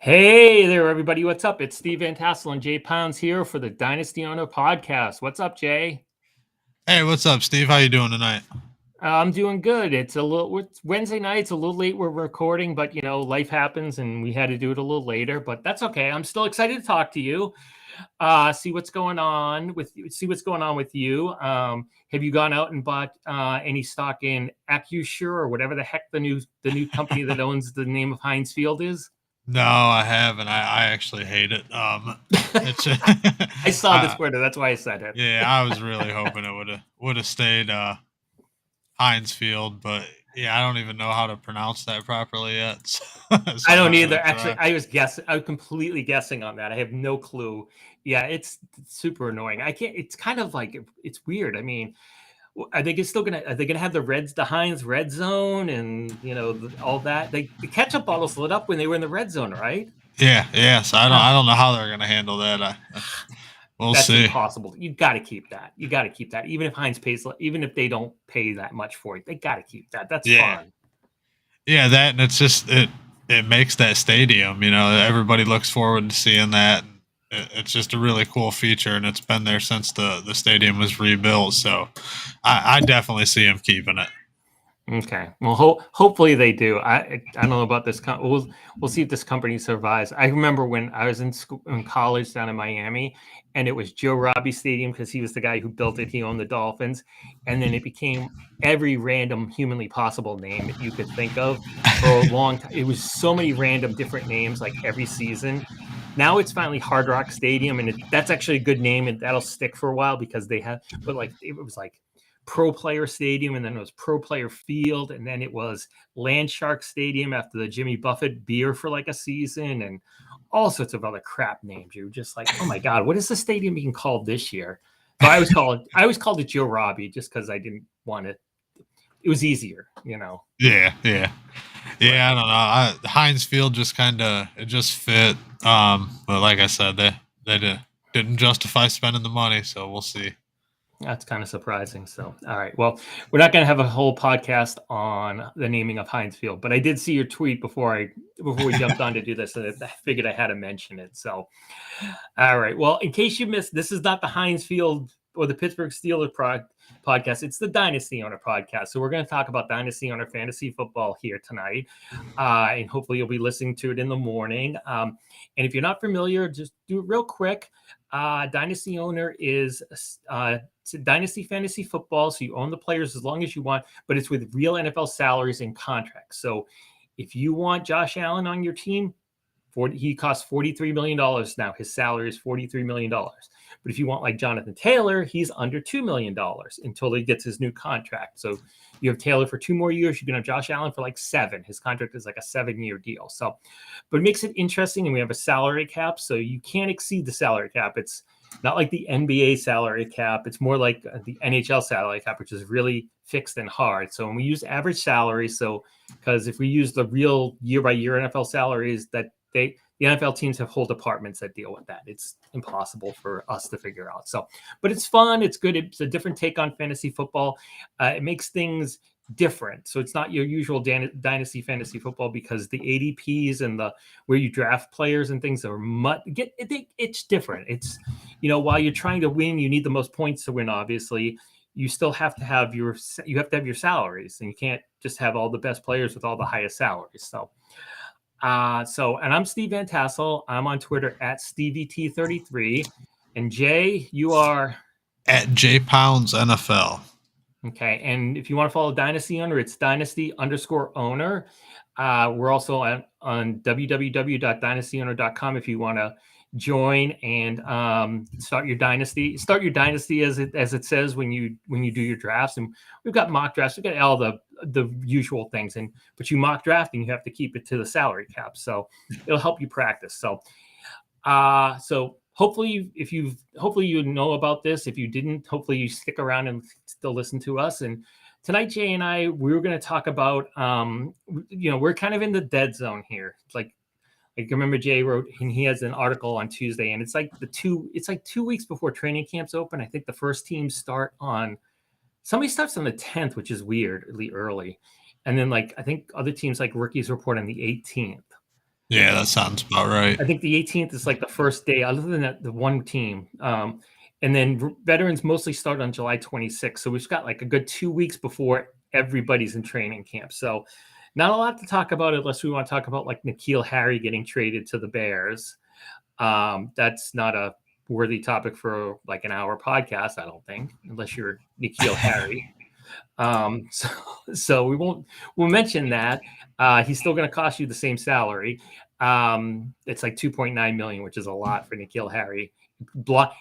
Hey there, everybody. What's up? It's Steve Van Tassel and Jay Pounds here for the Dynasty Owner Podcast. What's up, Jay? Hey, what's up, Steve? How you doing tonight? I'm doing good. It's Wednesday night. It's a little late. We're recording, but life happens and we had to do it a little later, but that's okay. I'm still excited to talk to you. See what's going on with you. See what's going on with you. Have you gone out and bought any stock in AccuSure or whatever the heck the new company that owns the name of Heinz Field is? No, I haven't. I actually hate it. It's I saw the Twitter. That's why I said it. yeah, I was really hoping it would have stayed Heinz Field, but yeah, I don't even know how to pronounce that properly yet. So I I'm don't not either. gonna Actually, try. I was guessing. I was completely guessing on that. I have no clue. Yeah, it's super annoying. I can't. It's kind of like it's weird. I mean, are they still gonna? Are they gonna have the Heinz red zone and all that? The ketchup bottles lit up when they were in the red zone, right? Yeah, yeah. So Huh. I don't know how they're gonna handle that. We'll That's see. impossible. You got to keep that. You got to keep that. Even if Heinz pays, even if they don't pay that much for it, they got to keep that. That's Yeah, fun. yeah. That and it's just it makes that stadium. Everybody looks forward to seeing that. It's just a really cool feature, and it's been there since the stadium was rebuilt. So I definitely see him keeping it. Okay. Well, hopefully they do. I don't know about this. We'll see if this company survives. I remember when I was in college down in Miami, and it was Joe Robbie Stadium because he was the guy who built it. He owned the Dolphins, and then it became every random humanly possible name that you could think of for a long time. It was so many random different names like every season. Now it's finally Hard Rock Stadium, and that's actually a good name, and that'll stick for a while because they have. But like it was like Pro Player Stadium, and then it was Pro Player Field, and then it was Land Shark Stadium after the Jimmy Buffett beer for like a season, and all sorts of other crap names. You're just like, oh my god, what is the stadium being called this year? So I always called it Joe Robbie just because I didn't want it. It was easier. Yeah, yeah, But yeah. I don't know. Heinz Field just kind of it just fit. But like I said, didn't justify spending the money, so we'll see. that's kind of surprising. So, all right. Well, we're not going to have a whole podcast on the naming of Heinz Field, but I did see your tweet before we jumped on to do this, and I figured I had to mention it. So, all right. Well, in case you missed, this is not the Heinz Field or the Pittsburgh Steelers podcast. It's the Dynasty Owner podcast. So we're going to talk about Dynasty Owner fantasy football here tonight, and hopefully you'll be listening to it in the morning. And if you're not familiar, just do it real quick. Dynasty Owner is it's a dynasty fantasy football, so you own the players as long as you want, but it's with real NFL salaries and contracts. So if you want Josh Allen on your team, he costs $43 million now. His salary is $43 million. But if you want like Jonathan Taylor, he's under $2 million until he gets his new contract. So you have Taylor for 2 more years. You can have Josh Allen for like 7. His contract is like a 7-year deal. So, but it makes it interesting. And we have a salary cap. So you can't exceed the salary cap. It's not like the NBA salary cap. It's more like the NHL salary cap, which is really fixed and hard. So when we use average salary, because if we use the real year-by-year NFL salaries, the NFL teams have whole departments that deal with that. It's impossible for us to figure out. So, but it's fun. It's good. It's a different take on fantasy football. It makes things different. So it's not your usual dynasty fantasy football because the ADPs and the where you draft players and things are it's different. It's while you're trying to win, you need the most points to win. Obviously, you still have to have your salaries, and you can't just have all the best players with all the highest salaries. And I'm Steve Van Tassel. I'm on Twitter at StevieT33. And Jay, you are At J Pounds NFL. okay. And if you want to follow Dynasty Owner, it's Dynasty_owner. We're also on www.dynastyowner.com if you want to join and start your dynasty. Start your dynasty as it says when you do your drafts. And we've got mock drafts. We've got all the usual things. But you mock drafting, you have to keep it to the salary cap. So it'll help you practice. So hopefully you know about this. If you didn't, hopefully you stick around and still listen to us. And tonight, Jay and I, we were going to talk about, we're kind of in the dead zone here. It's like I remember Jay wrote, and he has an article on Tuesday, and it's like 2 weeks before training camps open. I think the first teams somebody starts on the 10th, which is weirdly early. And then I think other teams like rookies report on the 18th. Yeah, that sounds about right. I think the 18th is like the first day, other than that, the one team. And then veterans mostly start on July 26th. So we've got like a good 2 weeks before everybody's in training camp. So not a lot to talk about unless we want to talk about like N'Keal Harry getting traded to the Bears. That's not a worthy topic for like an hour podcast, I don't think, unless you're N'Keal Harry. So we'll mention that. He's still going to cost you the same salary. It's like 2.9 million, which is a lot for N'Keal Harry.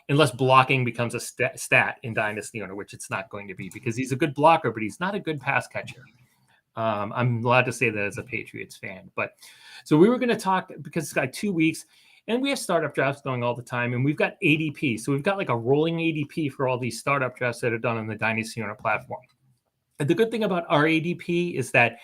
Unless blocking becomes a stat in Dynasty owner, which it's not going to be because he's a good blocker, but he's not a good pass catcher. I'm allowed to say that as a Patriots fan. But so we were going to talk because it's got 2 weeks. And we have startup drafts going all the time, and we've got ADP. So we've got like a rolling ADP for all these startup drafts that are done on the Dynasty owner platform. And the good thing about our ADP is that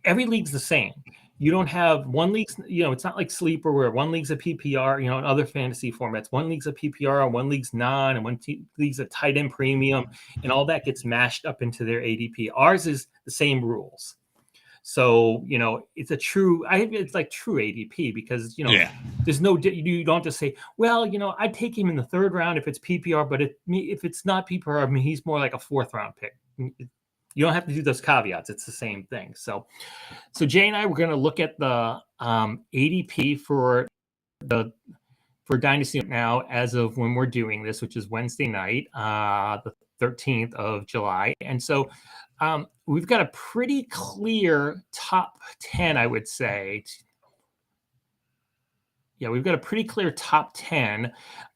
every league's the same. You don't have one league, it's not like Sleeper where one league's a PPR, in other fantasy formats. One league's a PPR, one league's non, and one league's a tight end premium, and all that gets mashed up into their ADP. Ours is the same rules. So, it's it's like true ADP because, there's no, you don't have to say, well, I'd take him in the third round if it's PPR, but if it's not PPR, I mean, he's more like a fourth round pick. You don't have to do those caveats. It's the same thing. So Jay and I, we're going to look at the ADP for Dynasty now as of when we're doing this, which is Wednesday night, the 13th of July. And so we've got a pretty clear top 10, I would say. Yeah, we've got a pretty clear top 10.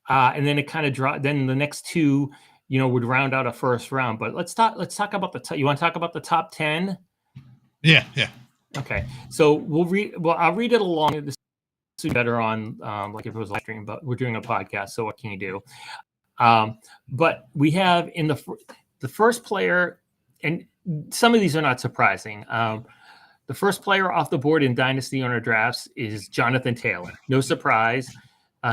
And then it kind of then the next two, would round out a first round. But let's talk about you want to talk about the top 10? Yeah. Okay. So I'll read it along. This is better on like if it was live stream, but we're doing a podcast. So what can you do? But we have in the first player, and some of these are not surprising. The first player off the board in Dynasty owner drafts is Jonathan Taylor. No surprise.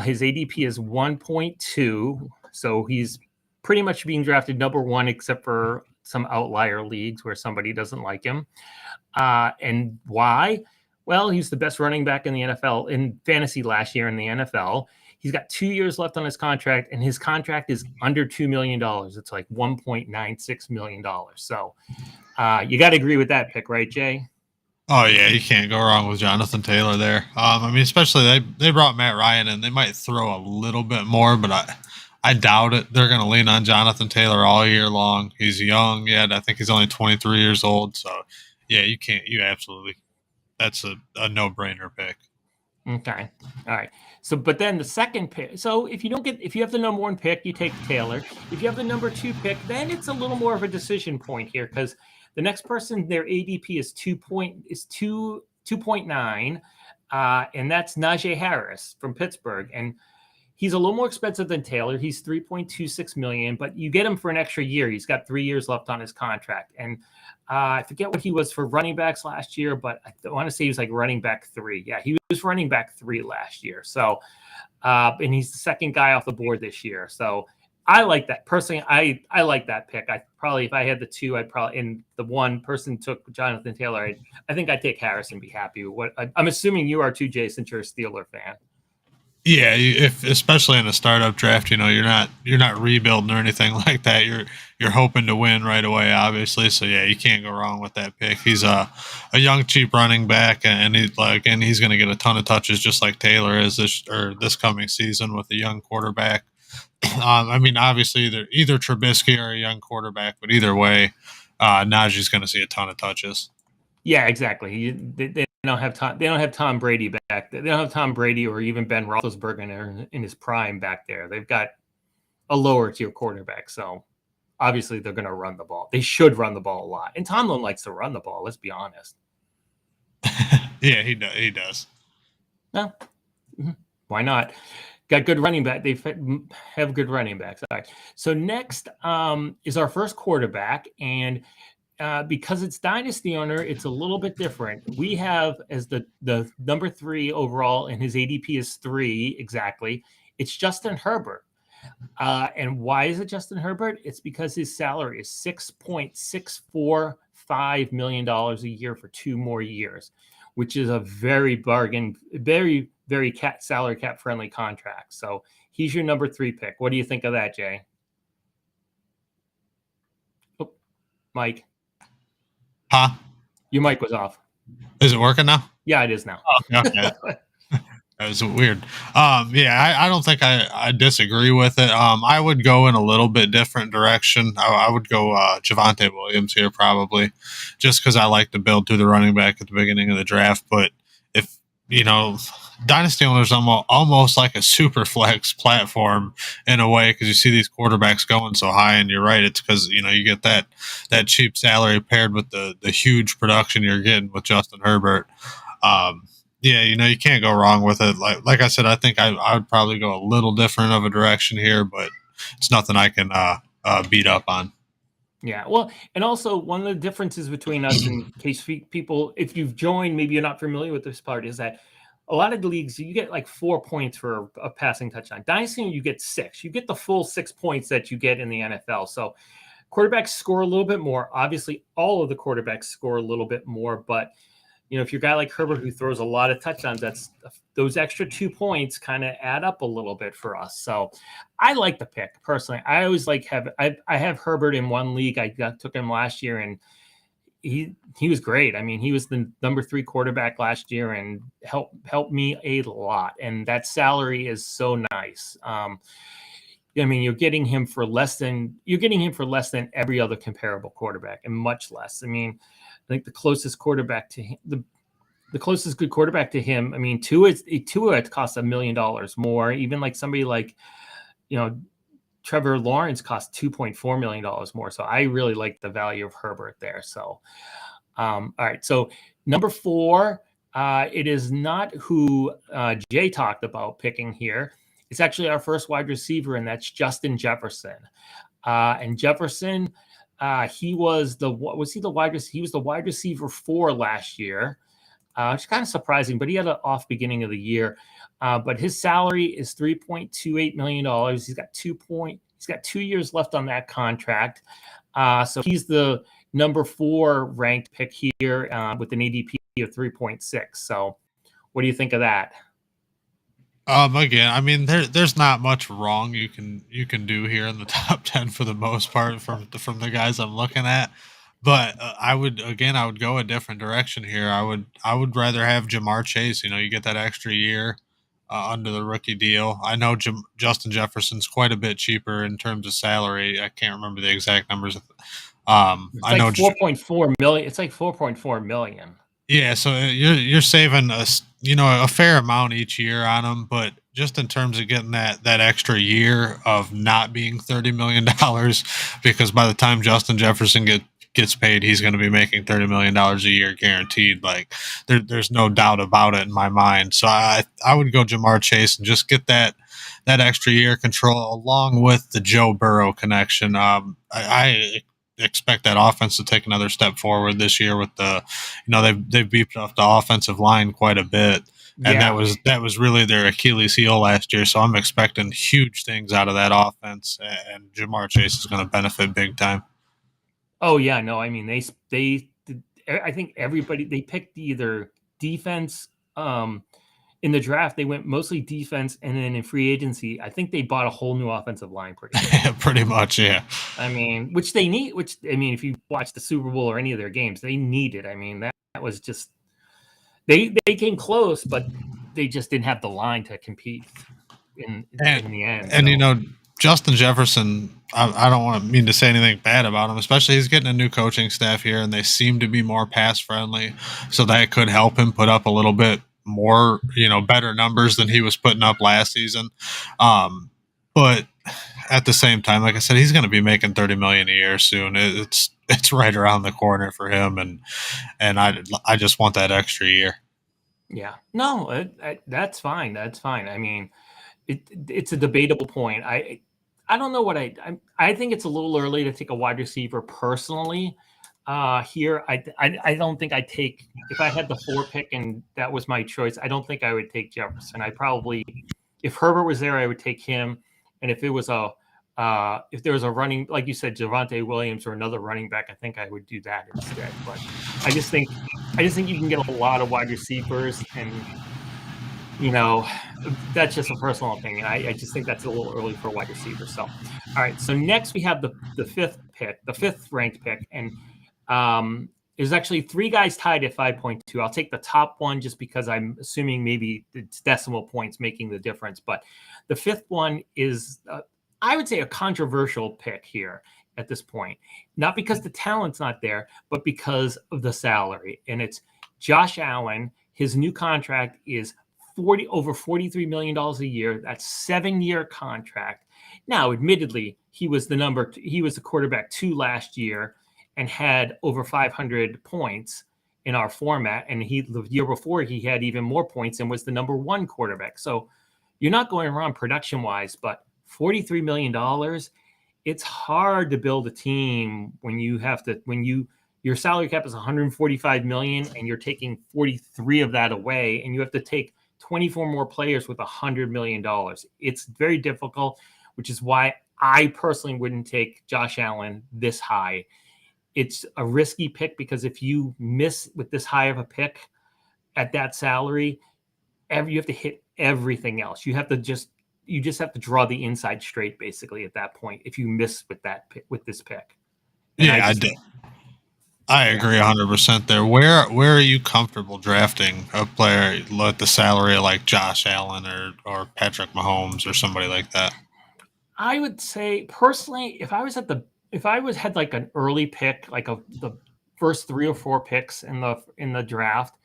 His ADP is 1.2. So he's pretty much being drafted number one, except for some outlier leagues where somebody doesn't like him. And why? Well, he's the best running back in the NFL in fantasy last year in the NFL. He's got 2 years left on his contract, and his contract is under $2 million. It's like $1.96 million. So you got to agree with that pick, right, Jay? Oh, yeah, you can't go wrong with Jonathan Taylor there. Especially they brought Matt Ryan in. They might throw a little bit more, but I doubt it. They're going to lean on Jonathan Taylor all year long. He's young yet. I think he's only 23 years old. So, yeah, that's a no-brainer pick. Okay. All right. So, but then the second pick. So if you have the number one pick, you take Taylor. If you have the number two pick, then it's a little more of a decision point here because the next person, their ADP is 2.9, and that's Najee Harris from Pittsburgh, and he's a little more expensive than Taylor. He's $3.26 million, but you get him for an extra year. He's got 3 years left on his contract, and I forget what he was for running backs last year, but I want to say he was like running back 3. Yeah, he was running back 3 last year. So, and he's the second guy off the board this year. So I like that personally. I like that pick. I probably, if I had the two, and the one person took Jonathan Taylor, I think I'd take Harris and be happy with what I'm assuming you are too, Jay, since you're a Steeler fan. Yeah, if especially in a startup draft, you're not rebuilding or anything like that. You're hoping to win right away, obviously. So yeah, you can't go wrong with that pick. He's a young, cheap running back, and he's going to get a ton of touches just like Taylor is this coming season with a young quarterback. Obviously either Trubisky or a young quarterback, but either way, Najee's going to see a ton of touches. Yeah, exactly. They don't have Tom. They don't have Tom Brady back there. They don't have Tom Brady or even Ben Roethlisberger in his prime back there. They've got a lower tier quarterback. So obviously they're going to run the ball. They should run the ball a lot. And Tomlin likes to run the ball. Let's be honest. Yeah, he does. No, why not? Got good running back. They have good running backs. All right. So next is our first quarterback, and because it's Dynasty owner, it's a little bit different. We have as the number 3 overall, and his ADP is 3 exactly. It's Justin Herbert. And why is it Justin Herbert? It's because his salary is $6.645 $25 million a year for 2 more years, which is a very very salary cap friendly contract. So he's your number 3 pick. What do you think of that, Jay? Oh, Mike, Huh? your mic was off. Is it working now? Yeah, it is now. Okay. That was weird. Yeah, I don't think I disagree with it. I would go in a little bit different direction. I would go Javonte Williams here probably, just because I like to build through the running back at the beginning of the draft. But if Dynasty owners almost like a super flex platform in a way, because you see these quarterbacks going so high, and you're right, it's because you get that cheap salary paired with the huge production you're getting with Justin Herbert. Yeah, you can't go wrong with it. Like I said, I think I would probably go a little different of a direction here, but it's nothing I can beat up on. Yeah, well, and also one of the differences between us, in case people, if you've joined, maybe you're not familiar with this part, is that a lot of the leagues, you get like 4 points for a passing touchdown. Dynasty, you get 6. You get the full 6 points that you get in the NFL. So quarterbacks score a little bit more. Obviously, all of the quarterbacks score a little bit more, but if you're a guy like Herbert who throws a lot of touchdowns, those extra 2 points kind of add up a little bit for us. So I like the pick personally. I always I have Herbert in one league. I took him last year, and he was great. I mean, he was the number 3 quarterback last year and helped me a lot. And that salary is so nice. I mean, you're getting him for less than every other comparable quarterback, and much less. I mean, I think the closest quarterback to him, the closest good quarterback to him, I mean, Tua costs $1 million more. Even like somebody like, Trevor Lawrence costs $2.4 million more. So I really like the value of Herbert there. So, all right. So number 4, it is not who Jay talked about picking here. It's actually our first wide receiver, and that's Justin Jefferson. And Jefferson, he was the wide receiver 4 last year. Which is kind of surprising, but he had an off beginning of the year. But his salary is $3.28 million. He's got 2 years left on that contract. So he's the number 4 ranked pick here with an ADP of 3.6. So what do you think of that? Again, I mean, there's not much wrong you can do here in the top 10 for the most part from the guys I'm looking at. But I would go a different direction here. I would rather have Jamar Chase. You get that extra year under the rookie deal. I know Justin Jefferson's quite a bit cheaper in terms of salary. I can't remember the exact numbers. I know 4.4 million. It's like 4.4 million. Yeah, so you're saving a fair amount each year on him, but just in terms of getting that extra year of not being $30 million, because by the time Justin Jefferson gets paid, he's going to be making $30 million a year guaranteed. Like there's no doubt about it in my mind. So I would go Jamar Chase and just get that extra year control along with the Joe Burrow connection. I expect that offense to take another step forward this year with they've beefed up the offensive line quite a bit. And that was really their Achilles heel last year. So I'm expecting huge things out of that offense, and Jamar Chase is going to benefit big time. Oh yeah, no, I mean I think everybody, they picked either defense in the draft. They went mostly defense, and then in free agency, I think they bought a whole new offensive line pretty much, yeah. I mean, which they need. Which I mean, if you watch the Super Bowl or any of their games, they need it. I mean, that was just they came close, but they just didn't have the line to compete in the end. And Justin Jefferson, I don't mean to say anything bad about him, especially he's getting a new coaching staff here, and they seem to be more pass friendly, so that could help him put up a little bit more, better numbers than he was putting up last season. But at the same time, like I said, he's going to be making $30 million a year soon. It's right around the corner for him, and I just want that extra year. Yeah, no, that's fine. That's fine. I mean, it's a debatable point. I don't know what I think it's a little early to take a wide receiver personally. Here, I don't think I'd take, if I had the 4 pick and that was my choice, I don't think I would take Jefferson. If Herbert was there, I would take him. And if it was a if there was a running, like you said, Javonte Williams or another running back, I think I would do that instead. But I just think you can get a lot of wide receivers, and that's just a personal opinion. I just think that's a little early for a wide receiver. So, all right. So next we have the fifth pick, the fifth ranked pick, and there's actually three guys tied at 5.2. I'll take the top one just because I'm assuming maybe it's decimal points making the difference. But the fifth one is, I would say, a controversial pick here at this point. Not because the talent's not there, but because of the salary. And it's Josh Allen. His new contract is over $43 million a year. That's 7-year contract. Now, admittedly, he was the quarterback 2 last year and had over 500 points in our format. And the year before, he had even more points and was the number 1 quarterback. So you're not going around production wise, but $43 million, it's hard to build a team when your salary cap is 145 million and you're taking 43 of that away, and you have to take 24 more players with $100 million. It's very difficult, which is why I personally wouldn't take Josh Allen this high. It's a risky pick because if you miss with this high of a pick at that salary, you have to hit everything else. You just have to draw the inside straight basically at that point if you miss with this pick. And yeah, I agree 100% there. Where are you comfortable drafting a player at the salary of like Josh Allen or Patrick Mahomes or somebody like that? I would say personally, if I had like an early pick, like the first 3 or 4 picks in the draft,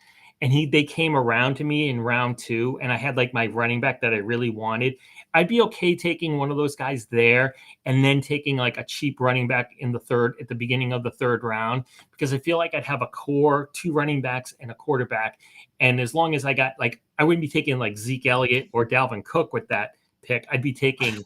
and they came around to me in round 2, and I had like my running back that I really wanted, I'd be okay taking one of those guys there and then taking like a cheap running back at the beginning of the 3rd round, because I feel like I'd have a core 2 running backs and a quarterback. And as long as I wouldn't be taking like Zeke Elliott or Dalvin Cook with that pick. I'd be taking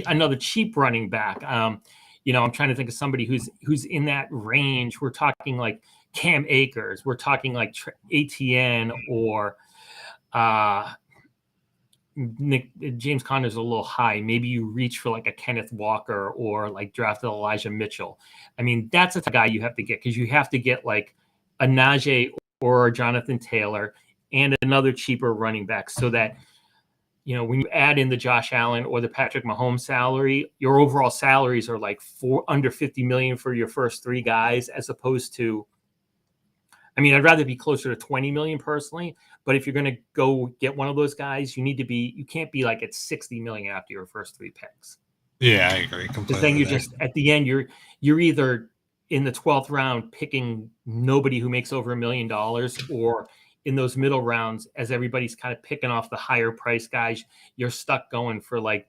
another cheap running back. I'm trying to think of somebody who's in that range. We're talking like Cam Akers. We're talking like ATN or James Conner's a little high. Maybe you reach for like a Kenneth Walker or like drafted Elijah Mitchell. I mean, that's a guy you have to get, because you have to get like a Najee or a Jonathan Taylor and another cheaper running back, so that when you add in the Josh Allen or the Patrick Mahomes salary, your overall salaries are like under 50 million for your first 3 guys, as opposed to, I'd rather be closer to 20 million personally. But if you're going to go get one of those guys, you can't be like at 60 million after your first 3 picks. Yeah, I agree completely. Because then you're just at the end, you're either in the 12th round picking nobody who makes over $1 million, or in those middle rounds, as everybody's kind of picking off the higher price guys, you're stuck going for like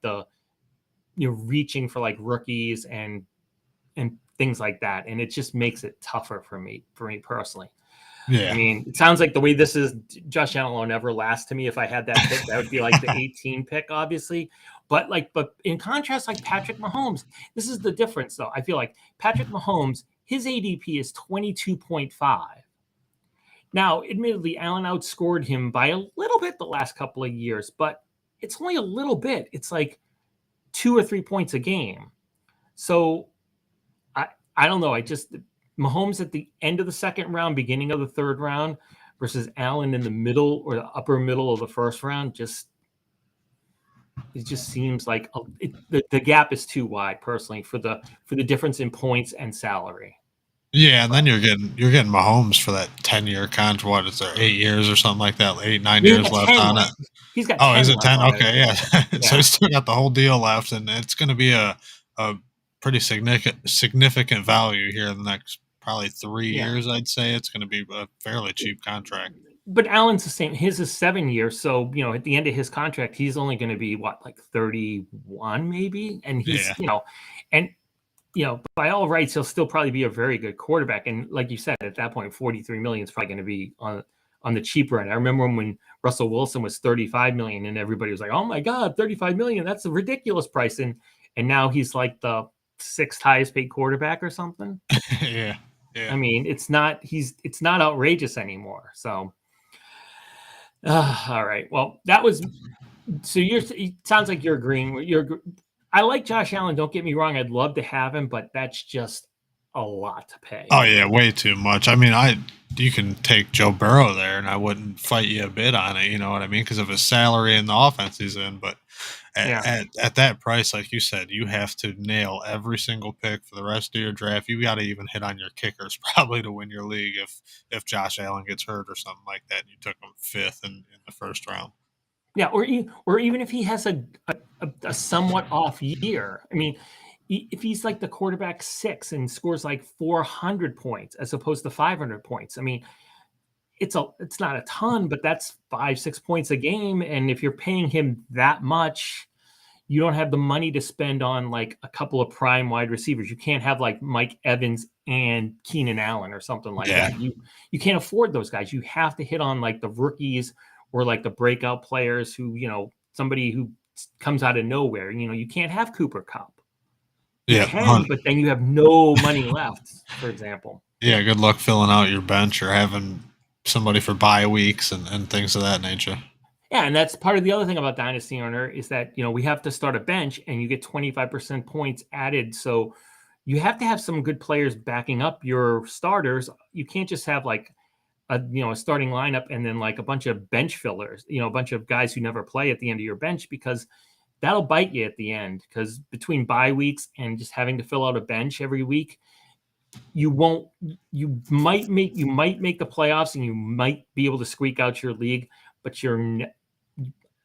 reaching for like rookies and things like that. And it just makes it tougher for me personally. Yeah. It sounds like the way this is, Josh Allen will never last to me. If I had that pick, that would be like the 18 pick, obviously. But in contrast, like Patrick Mahomes, this is the difference though. I feel like Patrick Mahomes, his ADP is 22.5. Now, admittedly, Allen outscored him by a little bit the last couple of years, but it's only a little bit. It's like 2 or 3 points a game. So I don't know. Mahomes at the end of the 2nd round, beginning of the 3rd round, versus Allen in the middle or the upper middle of the 1st round, it just seems like the gap is too wide personally for the difference in points and salary. Yeah, and then you're getting Mahomes for that 10-year contract. What is there, 8 years or something like that? 8-9 years left on it. He's got. Oh, is it 10? Okay, yeah. Yeah. So he's still got the whole deal left, and it's going to be a pretty significant value here in the next probably 3 years. I'd say it's going to be a fairly cheap contract. But Allen's the same. His is 7 years, so at the end of his contract, he's only going to be like 31 maybe, and he's by all rights, he'll still probably be a very good quarterback. And like you said, at that point, 43 million is probably going to be on the cheaper end. I remember when Russell Wilson was 35 million, and everybody was like, "Oh my God, 35 million! That's a ridiculous price." And now he's like the 6th highest paid quarterback or something. Yeah. It's not outrageous anymore. So, all right. Well, that was. So it sounds like you're agreeing. I like Josh Allen. Don't get me wrong. I'd love to have him, but that's just a lot to pay. Oh yeah, way too much. I mean, you can take Joe Burrow there, and I wouldn't fight you a bit on it. You know what I mean? Because of his salary and the offense he's in. But Yeah. at that price, like you said, you have to nail every single pick for the rest of your draft. You got to even hit on your kickers probably to win your league if Josh Allen gets hurt or something like that. And you took him fifth in the first round. Yeah. Or even if he has a somewhat off year. I mean, if he's like the quarterback 6 and scores like 400 points as opposed to 500 points, I mean, it's not a ton, but that's 5-6 points a game. And if you're paying him that much, you don't have the money to spend on like a couple of prime wide receivers. You can't have like Mike Evans and Keenan Allen or something like Yeah. that. You can't afford those guys. You have to hit on like the rookies or like the breakout players who, somebody who comes out of nowhere. You can't have Cooper Kupp. You Yeah. can, but then you have no money left, for example. Yeah. Good luck filling out your bench or having somebody for bye weeks and things of that nature. Yeah, and that's part of the other thing about Dynasty Owner is that, we have to start a bench and you get 25% points added. So you have to have some good players backing up your starters. You can't just have like a starting lineup and then like a bunch of bench fillers, a bunch of guys who never play at the end of your bench, because that'll bite you at the end. Because between bye weeks and just having to fill out a bench every week, you might make the playoffs and you might be able to squeak out your league, but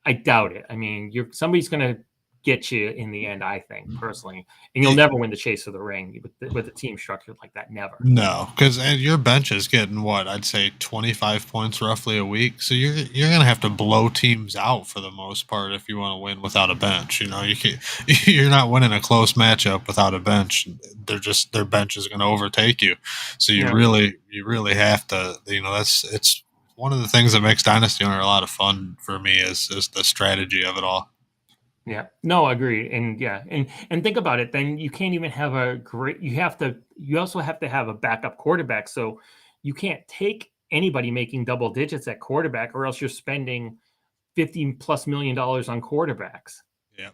I doubt it. I mean, somebody's going to get you in the end, I think, personally. And you'll never win the chase of the ring with a team structured like that. Never. No, because your bench is getting what I'd say 25 points roughly a week. So you're gonna have to blow teams out for the most part if you want to win without a bench. You're not winning a close matchup without a bench. Their bench is going to overtake you. So you really have to. It's one of the things that makes Dynasty Owner a lot of fun for me is the strategy of it all. Yeah, no, I agree. And yeah, and think about it, then you can't even have you also have to have a backup quarterback. So you can't take anybody making double digits at quarterback, or else you're spending $50+ million on quarterbacks. Yeah.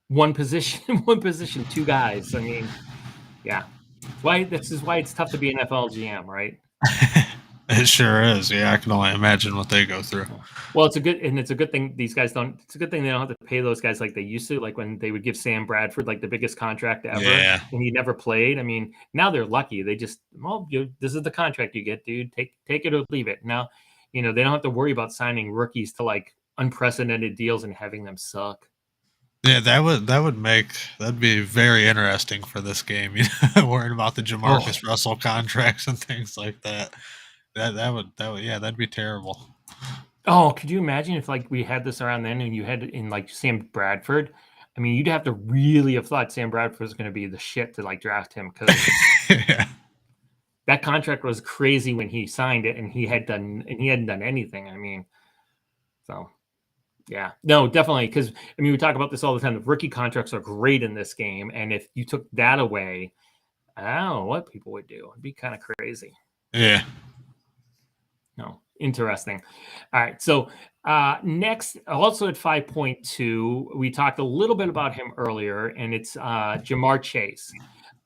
One position, 2 guys. I mean, yeah. This is why it's tough to be an NFL GM, right? It sure is. Yeah, I can only imagine what they go through. Well, it's a good thing these guys don't. It's a good thing they don't have to pay those guys like they used to, like when they would give Sam Bradford like the biggest contract ever, and he never played. I mean, now they're lucky. They just, this is the contract you get, dude. Take it or leave it. Now, they don't have to worry about signing rookies to like unprecedented deals and having them suck. Yeah, that'd be very interesting for this game. Worrying about the Jamarcus Russell contracts and things like that. That'd be terrible. Oh, could you imagine if like we had this around then and you had in like Sam Bradford? I mean, you'd have to really have thought Sam Bradford was going to be the shit to like draft him, because that contract was crazy when he signed it, and he hadn't done anything. I mean, so yeah, no, definitely, because I mean we talk about this all the time. The rookie contracts are great in this game, and if you took that away, I don't know what people would do. It'd be kind of crazy. Yeah. No, interesting. All right. So next, also at 5.2, we talked a little bit about him earlier, and it's Jamar Chase.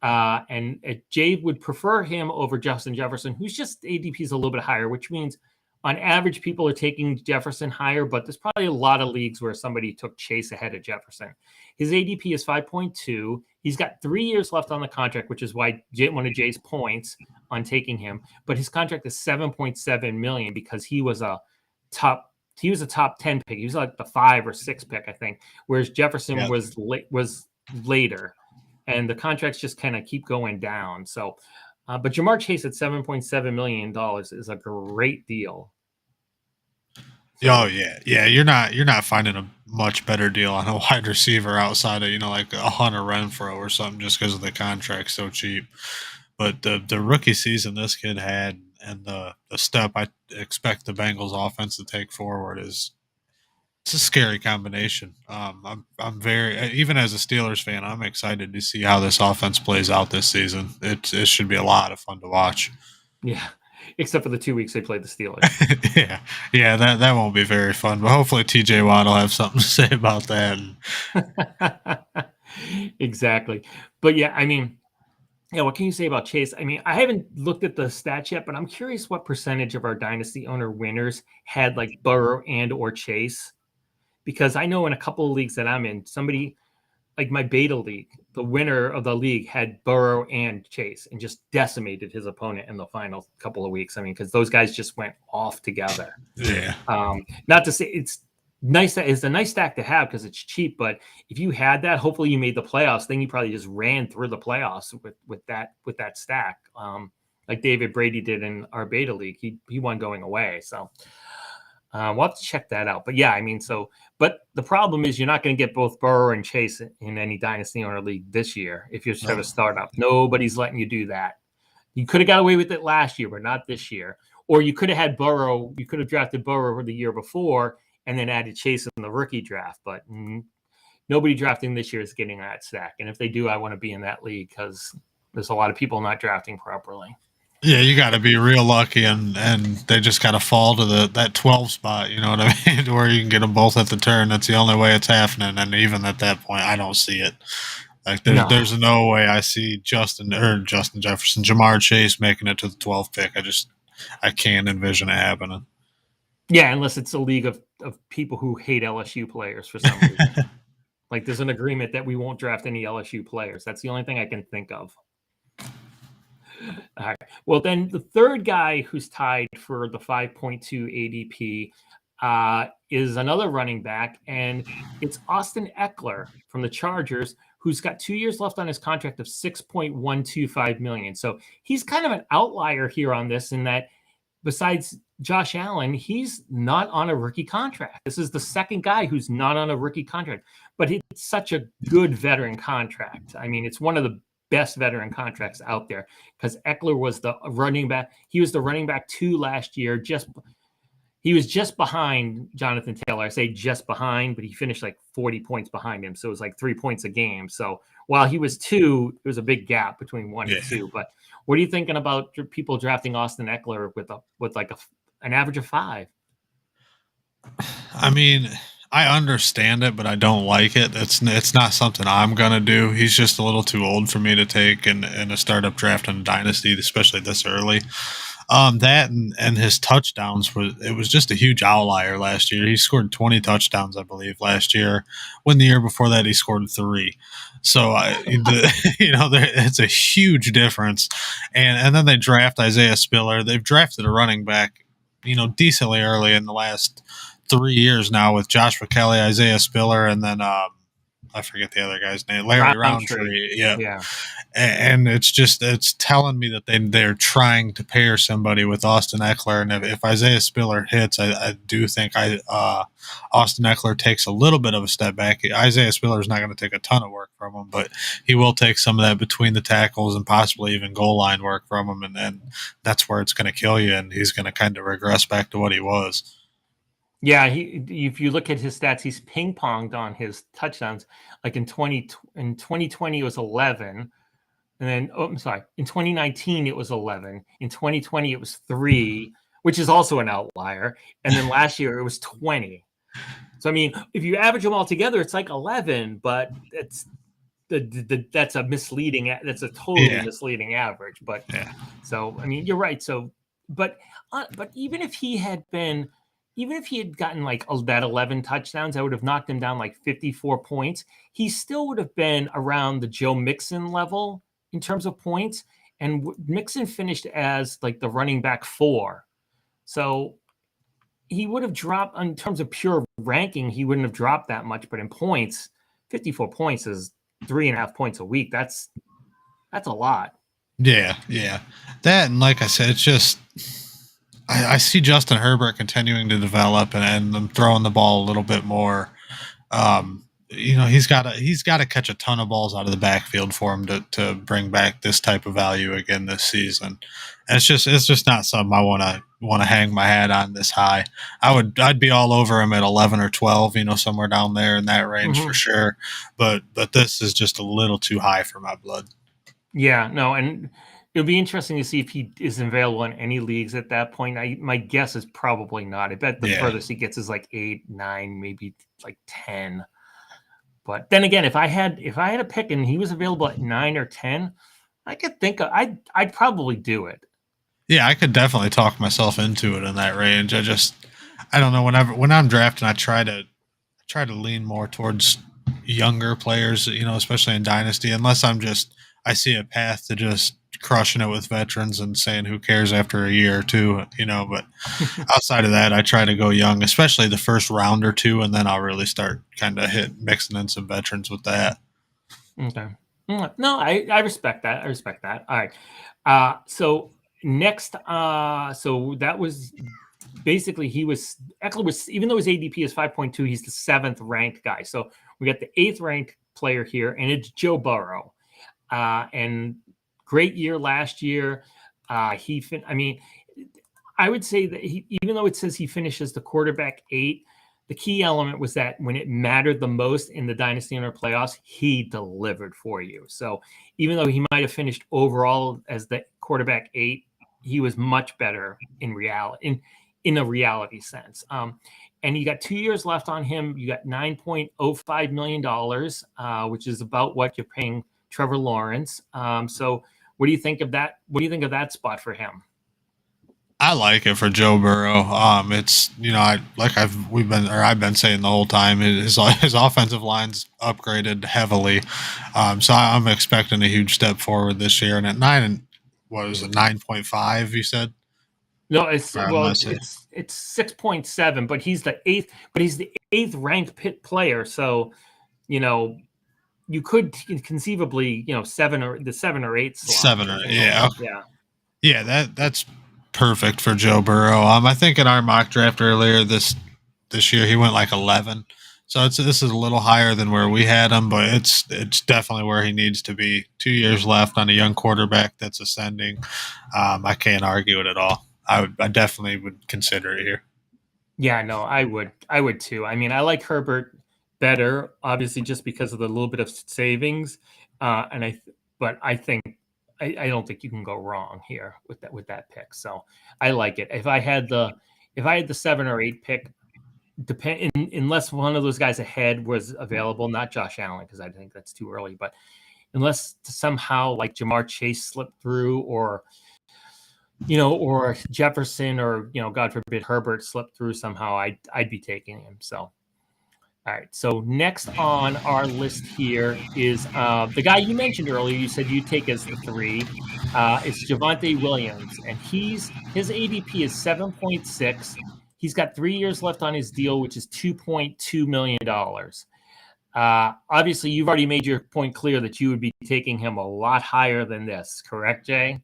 And Jay would prefer him over Justin Jefferson, who's just ADP is a little bit higher, which means on average, people are taking Jefferson higher, but there's probably a lot of leagues where somebody took Chase ahead of Jefferson. His ADP is 5.2. He's got 3 years left on the contract, which is why one of Jay's points on taking him. But his contract is 7.7 million because he was a top 10 pick. He was like the 5 or 6 pick, I think, whereas Jefferson was later, and the contracts just kind of keep going down. So, but Jamar Chase at $7.7 million is a great deal. Oh yeah. You're not finding a much better deal on a wide receiver outside of like a Hunter Renfrow or something just because of the contract so cheap. But the rookie season this kid had and the step I expect the Bengals offense to take forward it's a scary combination. I'm very, even as a Steelers fan, I'm excited to see how this offense plays out this season. It should be a lot of fun to watch. Yeah. Except for the 2 weeks they played the Steelers. yeah, that won't be very fun. But hopefully TJ Watt will have something to say about that. Exactly. But yeah, I mean, yeah, what can you say about Chase? I mean, I haven't looked at the stats yet, but I'm curious what percentage of our dynasty owner winners had like Burrow and or Chase, because I know in a couple of leagues that I'm in, somebody like my beta league, the winner of the league had Burrow and Chase and just decimated his opponent in the final couple of weeks. I mean, because those guys just went off together. Yeah. Not to say it's nice, that it's a nice stack to have because it's cheap, but if you had that, hopefully you made the playoffs, then you probably just ran through the playoffs with that stack. Like David Brady did in our beta league. He won going away. So we'll have to check that out. But yeah, I mean, but the problem is you're not going to get both Burrow and Chase in any dynasty owner league this year. If you're sort of a startup, nobody's letting you do that. You could have got away with it last year, but not this year. Or you could have had Burrow. You could have drafted Burrow the year before and then added Chase in the rookie draft. But nobody drafting this year is getting that stack. And if they do, I want to be in that league because there's a lot of people not drafting properly. Yeah, you got to be real lucky, and they just got to fall to that 12 spot. You know what I mean? Where you can get them both at the turn. That's the only way it's happening. And even at that point, I don't see it. Like there's no way I see Justin Jefferson, Jamar Chase making it to the 12th pick. I can't envision it happening. Yeah, unless it's a league of people who hate LSU players for some reason. Like there's an agreement that we won't draft any LSU players. That's the only thing I can think of. All right. Well, then the third guy who's tied for the 5.2 ADP is another running back, and it's Austin Eckler from the Chargers, who's got 2 years left on his contract of $6.125 million. So he's kind of an outlier here on this in that besides Josh Allen, he's not on a rookie contract. This is the second guy who's not on a rookie contract, but it's such a good veteran contract. I mean, it's one of the best veteran contracts out there because Eckler was the running back. He was the running back 2 last year. He was just behind Jonathan Taylor. I say just behind, but he finished like 40 points behind him. So it was like 3 points a game. So while he was 2, there was a big gap between 1 and 2. But what are you thinking about people drafting Austin Eckler with like an average of 5? I mean, I understand it, but I don't like it. It's not something I'm gonna do. He's just a little too old for me to take in a startup draft in a dynasty, especially this early. That and his touchdowns was just a huge outlier last year. He scored 20 touchdowns, I believe, last year. When the year before that, he scored 3. So it's a huge difference. And then they draft Isaiah Spiller. They've drafted a running back, decently early in the last 3 years now with Joshua Kelly, Isaiah Spiller, and then I forget the other guy's name, Larry Roundtree. Yeah. And it's telling me that they're trying to pair somebody with Austin Eckler. And if Isaiah Spiller hits, I do think Austin Eckler takes a little bit of a step back. Isaiah Spiller is not going to take a ton of work from him, but he will take some of that between the tackles and possibly even goal line work from him. And that's where it's going to kill you. And he's going to kind of regress back to what he was. Yeah, if you look at his stats, he's ping-ponged on his touchdowns. Like in 2020 it was 11. And then, in 2019 it was 11. In 2020 it was 3, which is also an outlier. And then last year it was 20. So I mean, if you average them all together, it's like 11, but that's a misleading. That's a totally misleading average. But so I mean, you're right. So, but even if he had gotten like that 11 touchdowns, I would have knocked him down like 54 points. He still would have been around the Joe Mixon level in terms of points. And Mixon finished as like the running back 4. So he would have dropped in terms of pure ranking. He wouldn't have dropped that much, but in points, 54 points is 3.5 points a week. That's a lot. Yeah. That, and like I said, it's just, I see Justin Herbert continuing to develop and them throwing the ball a little bit more. He's got to catch a ton of balls out of the backfield for him to bring back this type of value again this season. And it's just not something I want to hang my hat on this high. I'd be all over him at 11 or 12, somewhere down there in that range for sure. But this is just a little too high for my blood. Yeah, no, and it'll be interesting to see if he is available in any leagues at that point. My guess is probably not. I bet the furthest he gets is like 8, 9, maybe like 10. But then again, if I had a pick and he was available at 9 or 10, I could think I'd probably do it. Yeah, I could definitely talk myself into it in that range. I don't know. When I'm drafting, I try to lean more towards younger players, especially in Dynasty, unless I see a path to just crushing it with veterans and saying who cares after a year or two. But outside of that, I try to go young, especially the first round or two, and then I'll really start kind of mixing in some veterans with that. Okay. No, I respect that. I respect that. All right. So next, so that was basically Eckler was, even though his ADP is 5.2, he's the 7th ranked guy. So we got the 8th ranked player here, and it's Joe Burrow. And great year last year. I mean, I would say that even though it says he finishes the quarterback 8, the key element was that when it mattered the most in the Dynasty Owner playoffs, he delivered for you. So even though he might have finished overall as the quarterback 8, he was much better in reality, in a reality sense. And you got 2 years left on him. You got $9.05 million, which is about what you're paying Trevor Lawrence. So what do you think of that? What do you think of that spot for him? I like it for Joe Burrow. It's I've been saying the whole time his offensive line's upgraded heavily. So I'm expecting a huge step forward this year. And at what was it, 9.5? You said? No, it's 6.7, but he's the 8th. But he's the 8th ranked pit player. So, you could conceivably, 7 or 8 slot. 7 or yeah. Yeah, that's perfect for Joe Burrow. I think in our mock draft earlier this year he went like 11. So this is a little higher than where we had him, but it's definitely where he needs to be. 2 years left on a young quarterback that's ascending. I can't argue it at all. I definitely would consider it here. Yeah, no, I would too. I mean, I like Herbert better, obviously, just because of the little bit of savings. But I think I don't think you can go wrong here with that pick. So I like it. If I had the 7 or 8 pick, unless one of those guys ahead was available, not Josh Allen, because I think that's too early, but unless somehow like Jamar Chase slipped through, or Jefferson, or God forbid Herbert slipped through somehow, I'd be taking him. So. All right. So next on our list here is the guy you mentioned earlier. You said you'd take as the 3. It's Javonte Williams, and his ADP is 7.6. He's got 3 years left on his deal, which is $2.2 million. Obviously, you've already made your point clear that you would be taking him a lot higher than this, correct, Jay?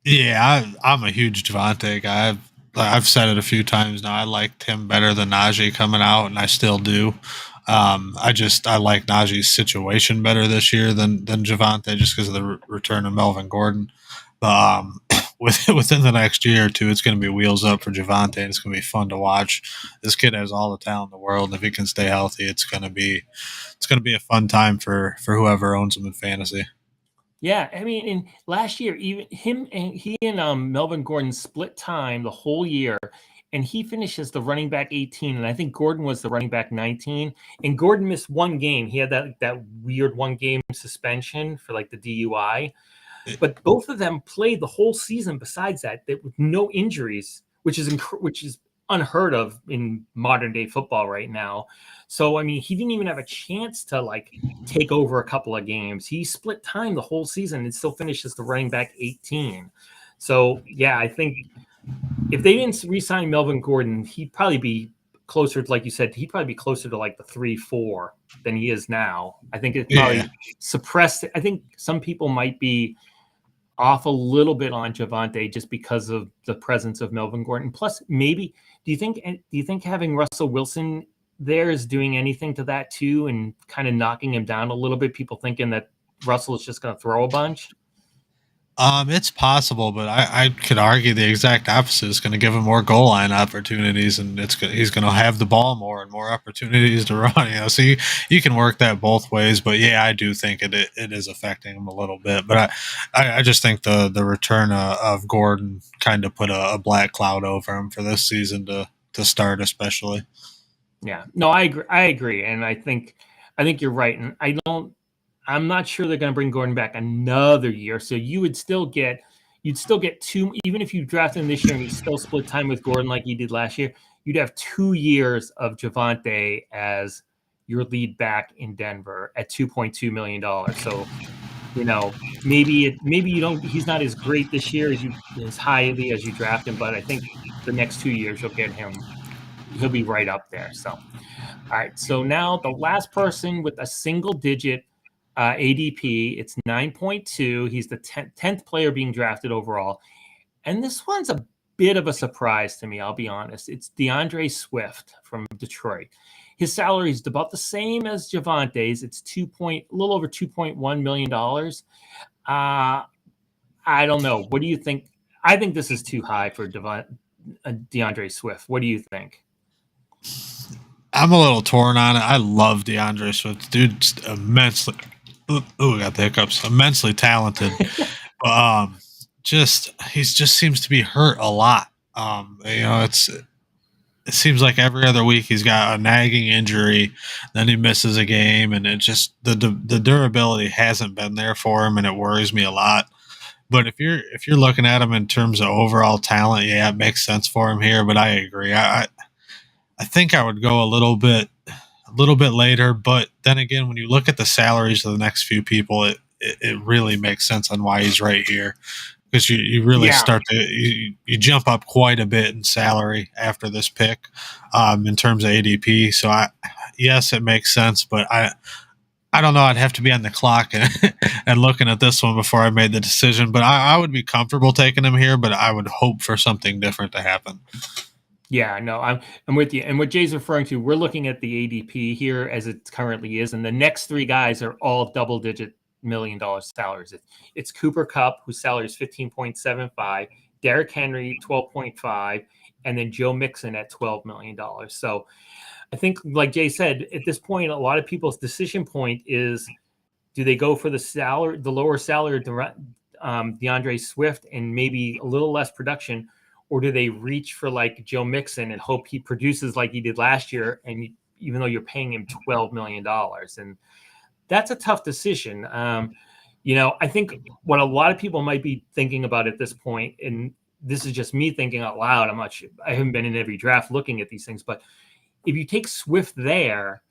Yeah, I'm a huge Javonte guy. I've said it a few times now. I liked him better than Najee coming out, and I still do. I like Najee's situation better this year than Javonte, just because of the return of Melvin Gordon. But within the next year or two, it's going to be wheels up for Javonte, and it's going to be fun to watch. This kid has all the talent in the world, and if he can stay healthy, it's going to be a fun time for whoever owns him in fantasy. Yeah, I mean, in last year, even he and Melvin Gordon split time the whole year, and he finishes the running back 18, and I think Gordon was the running back 19. And Gordon missed one game; he had that weird 1-game suspension for like the DUI. But both of them played the whole season. Besides that, with no injuries, which is unheard of in modern day football right now. So, I mean, he didn't even have a chance to like take over a couple of games. He split time the whole season and still finishes the running back 18. So, yeah, I think if they didn't re-sign Melvin Gordon, he'd probably be closer to, like you said, he'd probably be closer to like the 3-4 than he is now. I think it probably suppressed. I think some people might be off a little bit on Javonte just because of the presence of Melvin Gordon. Plus, maybe do you think having Russell Wilson there is doing anything to that too, and kind of knocking him down a little bit? People thinking that Russell is just going to throw a bunch. It's possible, but I could argue the exact opposite. It's going to give him more goal line opportunities, and he's going to have the ball more and more opportunities to run. So you can work that both ways. But yeah, I do think it is affecting him a little bit. But I just think the return of Gordon kind of put a black cloud over him for this season to start, especially. Yeah, no, I agree, and I think I think you're right, and I'm not sure they're going to bring Gordon back another year. So you'd still get two, even if you draft him this year and he still split time with Gordon like he did last year. You'd have 2 years of Javonte as your lead back in Denver at $2.2 million. So maybe you don't. He's not as great this year as highly as you draft him, but I think the next 2 years you'll get him. He'll be right up there. So, all right. So now the last person with a single digit ADP, it's 9.2. He's the 10th player being drafted overall. And this one's a bit of a surprise to me, I'll be honest. It's DeAndre Swift from Detroit. His salary is about the same as Javonte's. It's a little over $2.1 million. I don't know. What do you think? I think this is too high for DeAndre Swift. What do you think? I'm a little torn on it. I love DeAndre Swift. Dude's immensely. Ooh, I got the hiccups. Immensely talented. He just seems to be hurt a lot. It seems like every other week he's got a nagging injury, then he misses a game, and it just the durability hasn't been there for him, and it worries me a lot. But if you're looking at him in terms of overall talent, yeah, it makes sense for him here. But I agree. I think I would go a little bit later. But then again, when you look at the salaries of the next few people, it really makes sense on why he's right here. Because you really start to you jump up quite a bit in salary after this pick in terms of ADP. So yes, it makes sense, but I don't know. I'd have to be on the clock and looking at this one before I made the decision. But I would be comfortable taking him here, but I would hope for something different to happen. Yeah, no, I'm with you. And what Jay's referring to, we're looking at the ADP here as it currently is, and the next three guys are all double-digit $1 million salaries. It's Cooper Kupp, whose salary is 15.75, Derrick Henry 12.5, and then Joe Mixon at $12 million. So I think, like Jay said, at this point, a lot of people's decision point is, do they go for the lower salary DeAndre Swift and maybe a little less production, or do they reach for like Joe Mixon and hope he produces like he did last year, and even though you're paying him $12 million? And that's a tough decision. I think what a lot of people might be thinking about at this point, and this is just me thinking out loud, I haven't been in every draft looking at these things, but if you take Swift there,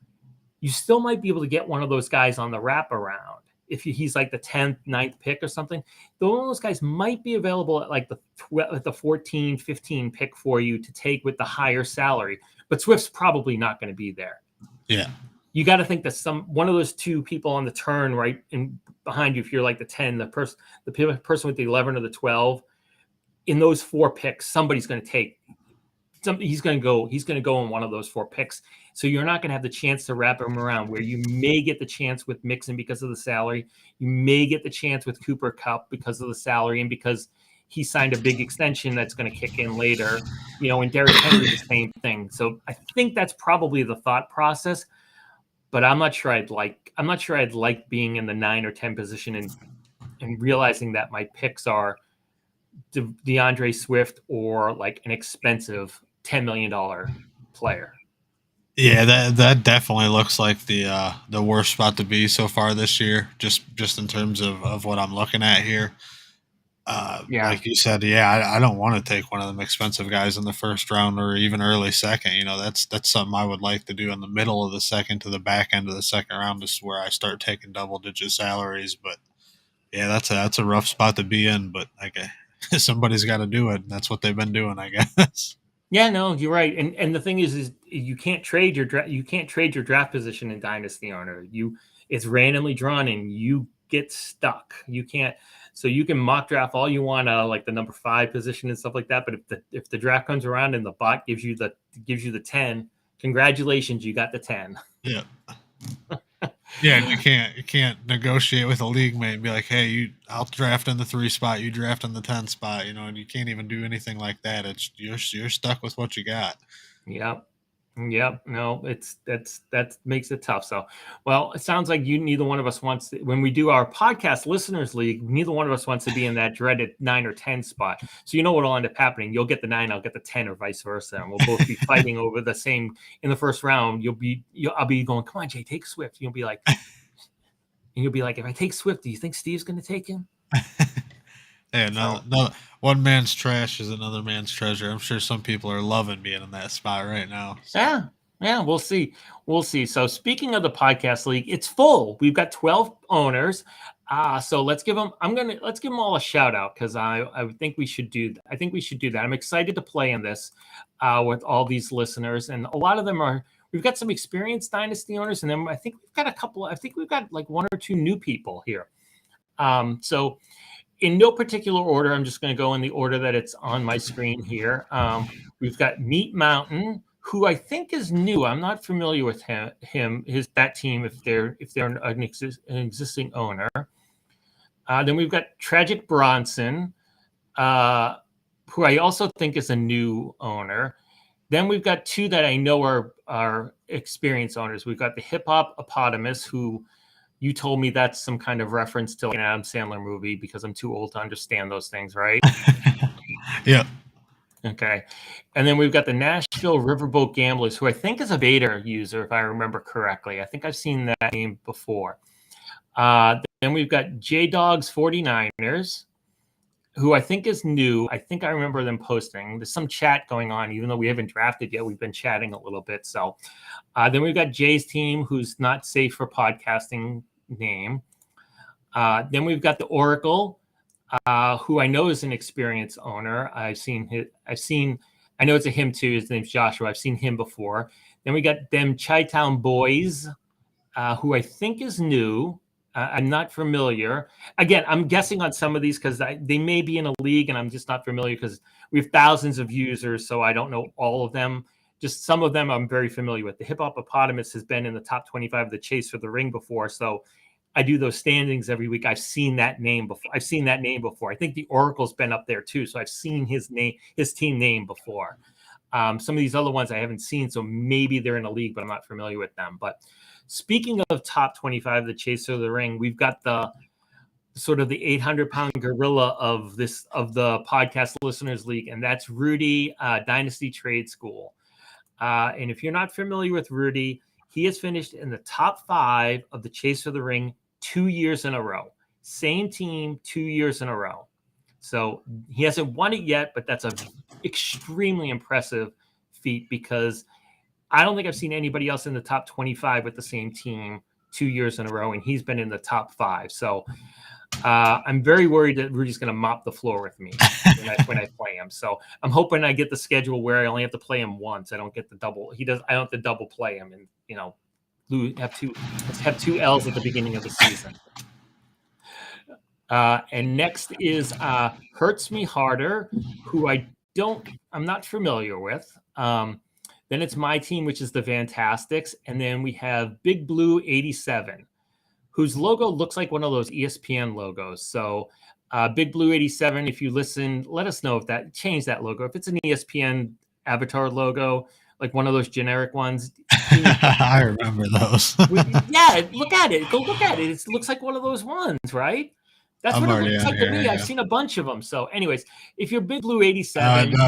you still might be able to get one of those guys on the wraparound. If he's like the 10th, 9th pick or something, one of those guys might be available at like the 14, 15 pick for you to take with the higher salary. But Swift's probably not going to be there. Yeah. You got to think that one of those two people on the turn right in behind you, if you're like the 10, the person with the 11 or the 12, in those four picks, somebody's going to take. He's going to go in one of those four picks. So you're not going to have the chance to wrap him around, where you may get the chance with Mixon because of the salary. You may get the chance with Cooper Kupp because of the salary and because he signed a big extension that's going to kick in later. And Derrick Henry, the same thing. So I think that's probably the thought process. But I'm not sure I'd like being in the 9 or 10 position and realizing that my picks are DeAndre Swift or like an expensive $10 million player. Yeah, that definitely looks like the worst spot to be so far this year, just in terms of what I'm looking at here. Like you said, I don't want to take one of them expensive guys in the first round or even early second. That's something I would like to do in the middle of the second to the back end of the second round, is where I start taking double-digit salaries. But yeah, that's a rough spot to be in. But somebody's got to do it, and that's what they've been doing, I guess. Yeah, no, you're right. And the thing is you can't trade your draft position in Dynasty Owner. It's randomly drawn and you get stuck. You can't. So you can mock draft all you want, like the number 5 position and stuff like that. But if the draft comes around and the bot gives you the 10, congratulations, you got the 10. Yeah. Yeah, and you can't negotiate with a league mate and be like, hey, I'll draft in the 3 spot, you draft in the 10 spot, and you can't even do anything like that. It's you're stuck with what you got. Yeah. Yep. No, that makes it tough. So, well, it sounds like neither one of us wants to, when we do our podcast listeners league, neither one of us wants to be in that dreaded 9 or 10 spot. So you know what'll end up happening. You'll get the 9, I'll get the 10, or vice versa. And we'll both be fighting over the same in the first round. I'll be going, come on, Jay, take Swift. You'll be like, if I take Swift, do you think Steve's gonna take him? Hey, no, one man's trash is another man's treasure. I'm sure some people are loving being in that spot right now. So. Yeah, we'll see. So speaking of the podcast league, it's full. We've got 12 owners. So let's give them all a shout out, because I think we should do that. I'm excited to play in this with all these listeners, and a lot of them we've got some experienced Dynasty owners, and then I think we've got like 1 or 2 new people here. So in no particular order, I'm just going to go in the order that it's on my screen here. We've got Meat Mountain, who I think is new. I'm not familiar with that team, if they're an existing owner. Then we've got Tragic Bronson, who I also think is a new owner. Then we've got 2 that I know are experienced owners. We've got the Hip Hop Eponymous, who you told me that's some kind of reference to like an Adam Sandler movie, because I'm too old to understand those things, right? Yeah. Okay. And then we've got the Nashville Riverboat Gamblers, who I think is a beta user, if I remember correctly. I think I've seen that name before. Then we've got J-Dogs 49ers, who I think is new. I think I remember them posting. There's some chat going on, even though we haven't drafted yet. We've been chatting a little bit. So then we've got Jay's team, who's not safe for podcasting name. Then we've got the Oracle, who I know is an experienced owner. I know it's a him too. His name's Joshua. I've seen him before. Then we got them Chi-Town Boys, who I think is new. I'm not familiar. Again, I'm guessing on some of these because they may be in a league and I'm just not familiar, because we have thousands of users, so I don't know all of them. Just some of them I'm very familiar with. The Hip Hop Eponymous has been in the top 25 of the Chase for the Ring before, so I do those standings every week. I've seen that name before. I think the Oracle's been up there too, so I've seen his team name before. Some of these other ones I haven't seen, so maybe they're in a league, but I'm not familiar with them. But speaking of top 25, the Chase of the Ring, we've got the sort of the 800-pound gorilla of the podcast listeners league, and that's Rudy, Dynasty Trade School. And if you're not familiar with Rudy, he has finished in the top 5 of the Chase for the Ring 2 years in a row. Same team 2 years in a row. So he hasn't won it yet, but that's an extremely impressive feat, because I don't think I've seen anybody else in the top 25 with the same team 2 years in a row, and he's been in the top 5. So I'm very worried that Rudy's going to mop the floor with me when I play him. So I'm hoping I get the schedule where I only have to play him once. I don't get the double. I don't have to double play him, and have 2 L's at the beginning of the season. And next is Hurts Me Harder, who I'm not familiar with. Then it's my team, which is the Fantastics. And then we have Big Blue 87, whose logo looks like one of those ESPN logos. So Big Blue 87, if you listen, let us know if change that logo. If it's an ESPN avatar logo, like one of those generic ones. I remember those. Yeah, look at it. Go look at it. It looks like one of those ones, right? That's what it looks like to me. Yeah. I've seen a bunch of them. So anyways, if you're Big Blue 87, give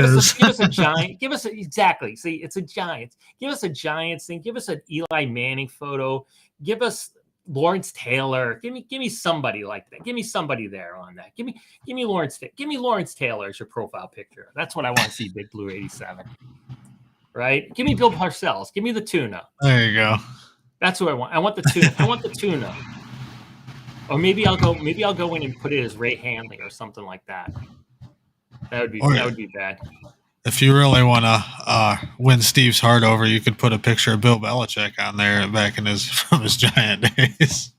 us a giant. Exactly. See, it's a Giants. Give us a Giants thing. Give us an Eli Manning photo. Give us Lawrence Taylor. Give me somebody like that. Give me somebody there on that. Give me Lawrence. Give me Lawrence Taylor as your profile picture. That's what I want to see. Big Blue 87. Right? Give me Bill Parcells. Give me the tuna. There you go. That's what I want. I want the tuna. I want the tuna. Or maybe I'll go in and put it as Ray Hanley or something like that. That would be bad. If you really want to win Steve's heart over, you could put a picture of Bill Belichick on there from his Giant days.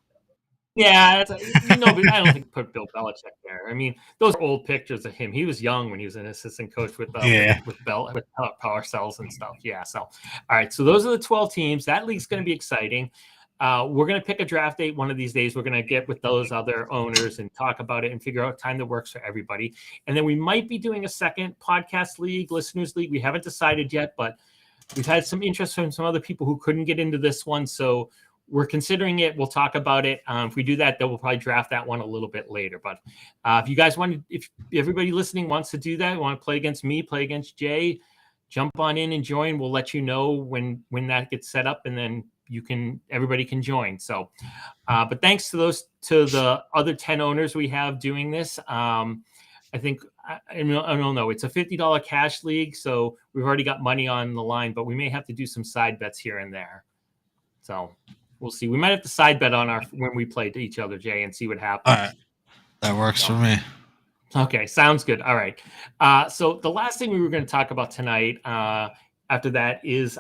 Yeah, but I don't think put Bill Belichick there. I mean, those are old pictures of him. He was young when he was an assistant coach with Parcells and stuff. Yeah. So, all right. So those are the 12 teams. That league's going to be exciting. We're going to pick a draft date one of these days. We're going to get with those other owners and talk about it and figure out a time that works for everybody. And then we might be doing a second podcast league, listeners league. We haven't decided yet, but we've had some interest from some other people who couldn't get into this one, so we're considering it. We'll talk about it. If we do that, then we'll probably draft that one a little bit later. But if you guys want, if everybody listening wants to do that, want to play against me, play against Jay, jump on in and join. We'll let you know when that gets set up, and then everybody can join. So, but thanks to the other 10 owners we have doing this. I think I don't know. It's a $50 cash league, so we've already got money on the line, but we may have to do some side bets here and there. So we'll see. We might have to side bet on when we play to each other, Jay, and see what happens. All right. That works for me. Okay, sounds good. All right. So the last thing we were going to talk about tonight, after that, is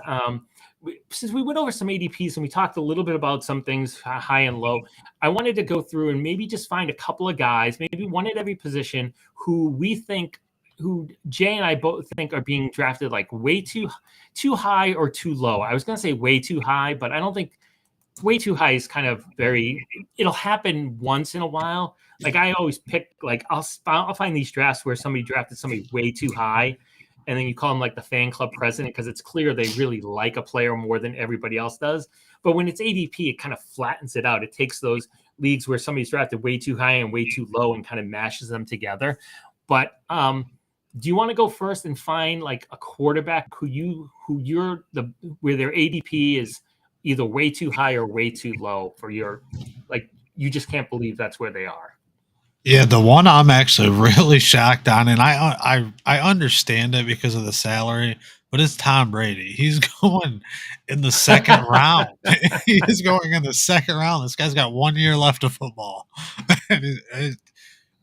since we went over some ADPs and we talked a little bit about some things high and low, I wanted to go through and maybe just find a couple of guys, maybe one at every position, who Jay and I both think are being drafted like way too high or too low. I was going to say way too high, but I don't think way too high is kind of it'll happen once in a while. Like I always pick, like I'll find these drafts where somebody drafted somebody way too high, and then you call them like the fan club president because it's clear they really like a player more than everybody else does. But when it's ADP, it kind of flattens it out. It takes those leagues where somebody's drafted way too high and way too low and kind of mashes them together. But do you want to go first and find like a quarterback where their ADP is either way too high or way too low for your, like, you just can't believe that's where they are? Yeah, the one I'm actually really shocked on, and I understand it because of the salary, but it's Tom Brady. He's going in the second round. He's going in the second round. This guy's got 1 year left of football.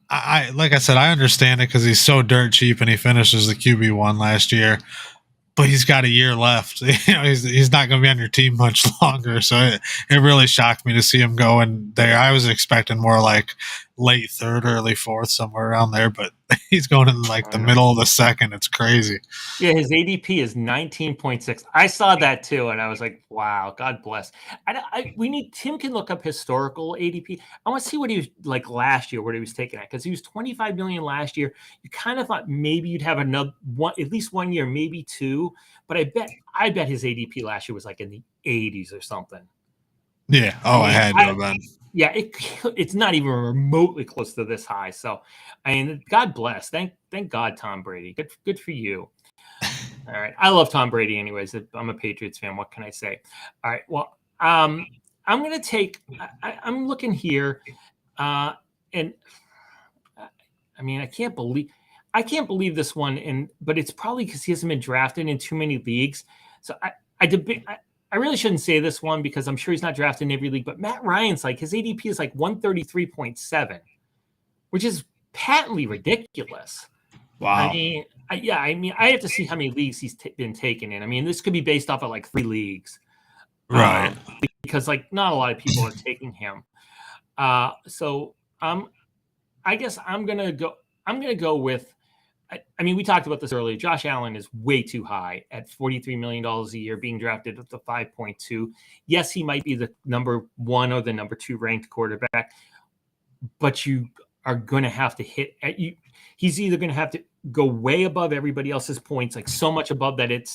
I like I said, I understand it because he's so dirt cheap and he finishes the QB1 last year. But he's got a year left. He's not going to be on your team much longer. So it really shocked me to see him go in there. I was expecting more like late third, early fourth, somewhere around there. But he's going in like the middle of the second. It's crazy. Yeah, his ADP is 19.6. I saw that too, and I was like, wow, God bless. Tim can look up historical ADP. I want to see what he was like last year, what he was taken at, because he was 25 million last year. You kind of thought maybe you'd have at least 1 year, maybe two. But I bet his ADP last year was like in the 80s or something. Yeah. Oh, I had to have been. Yeah, it's not even remotely close to this high. So, I mean, God bless. Thank God, Tom Brady. Good for you. All right. I love Tom Brady anyways. I'm a Patriots fan. What can I say? All right. Well, I'm going to take I'm looking here and I mean, I can't believe this one, but it's probably because he hasn't been drafted in too many leagues. So I really shouldn't say this one because I'm sure he's not drafted in every league, but Matt Ryan's like, his ADP is like 133.7, which is patently ridiculous. Wow. I mean, I have to see how many leagues he's been taken in. I mean, this could be based off of like 3 leagues. Right. Because like not a lot of people are taking him. So I guess I'm going to go with, I mean, we talked about this earlier. Josh Allen is way too high at $43 million a year, being drafted at the 5.2. Yes, he might be the number 1 or the number 2 ranked quarterback, but you are going to have to hit at you. He's either going to have to go way above everybody else's points, like so much above that it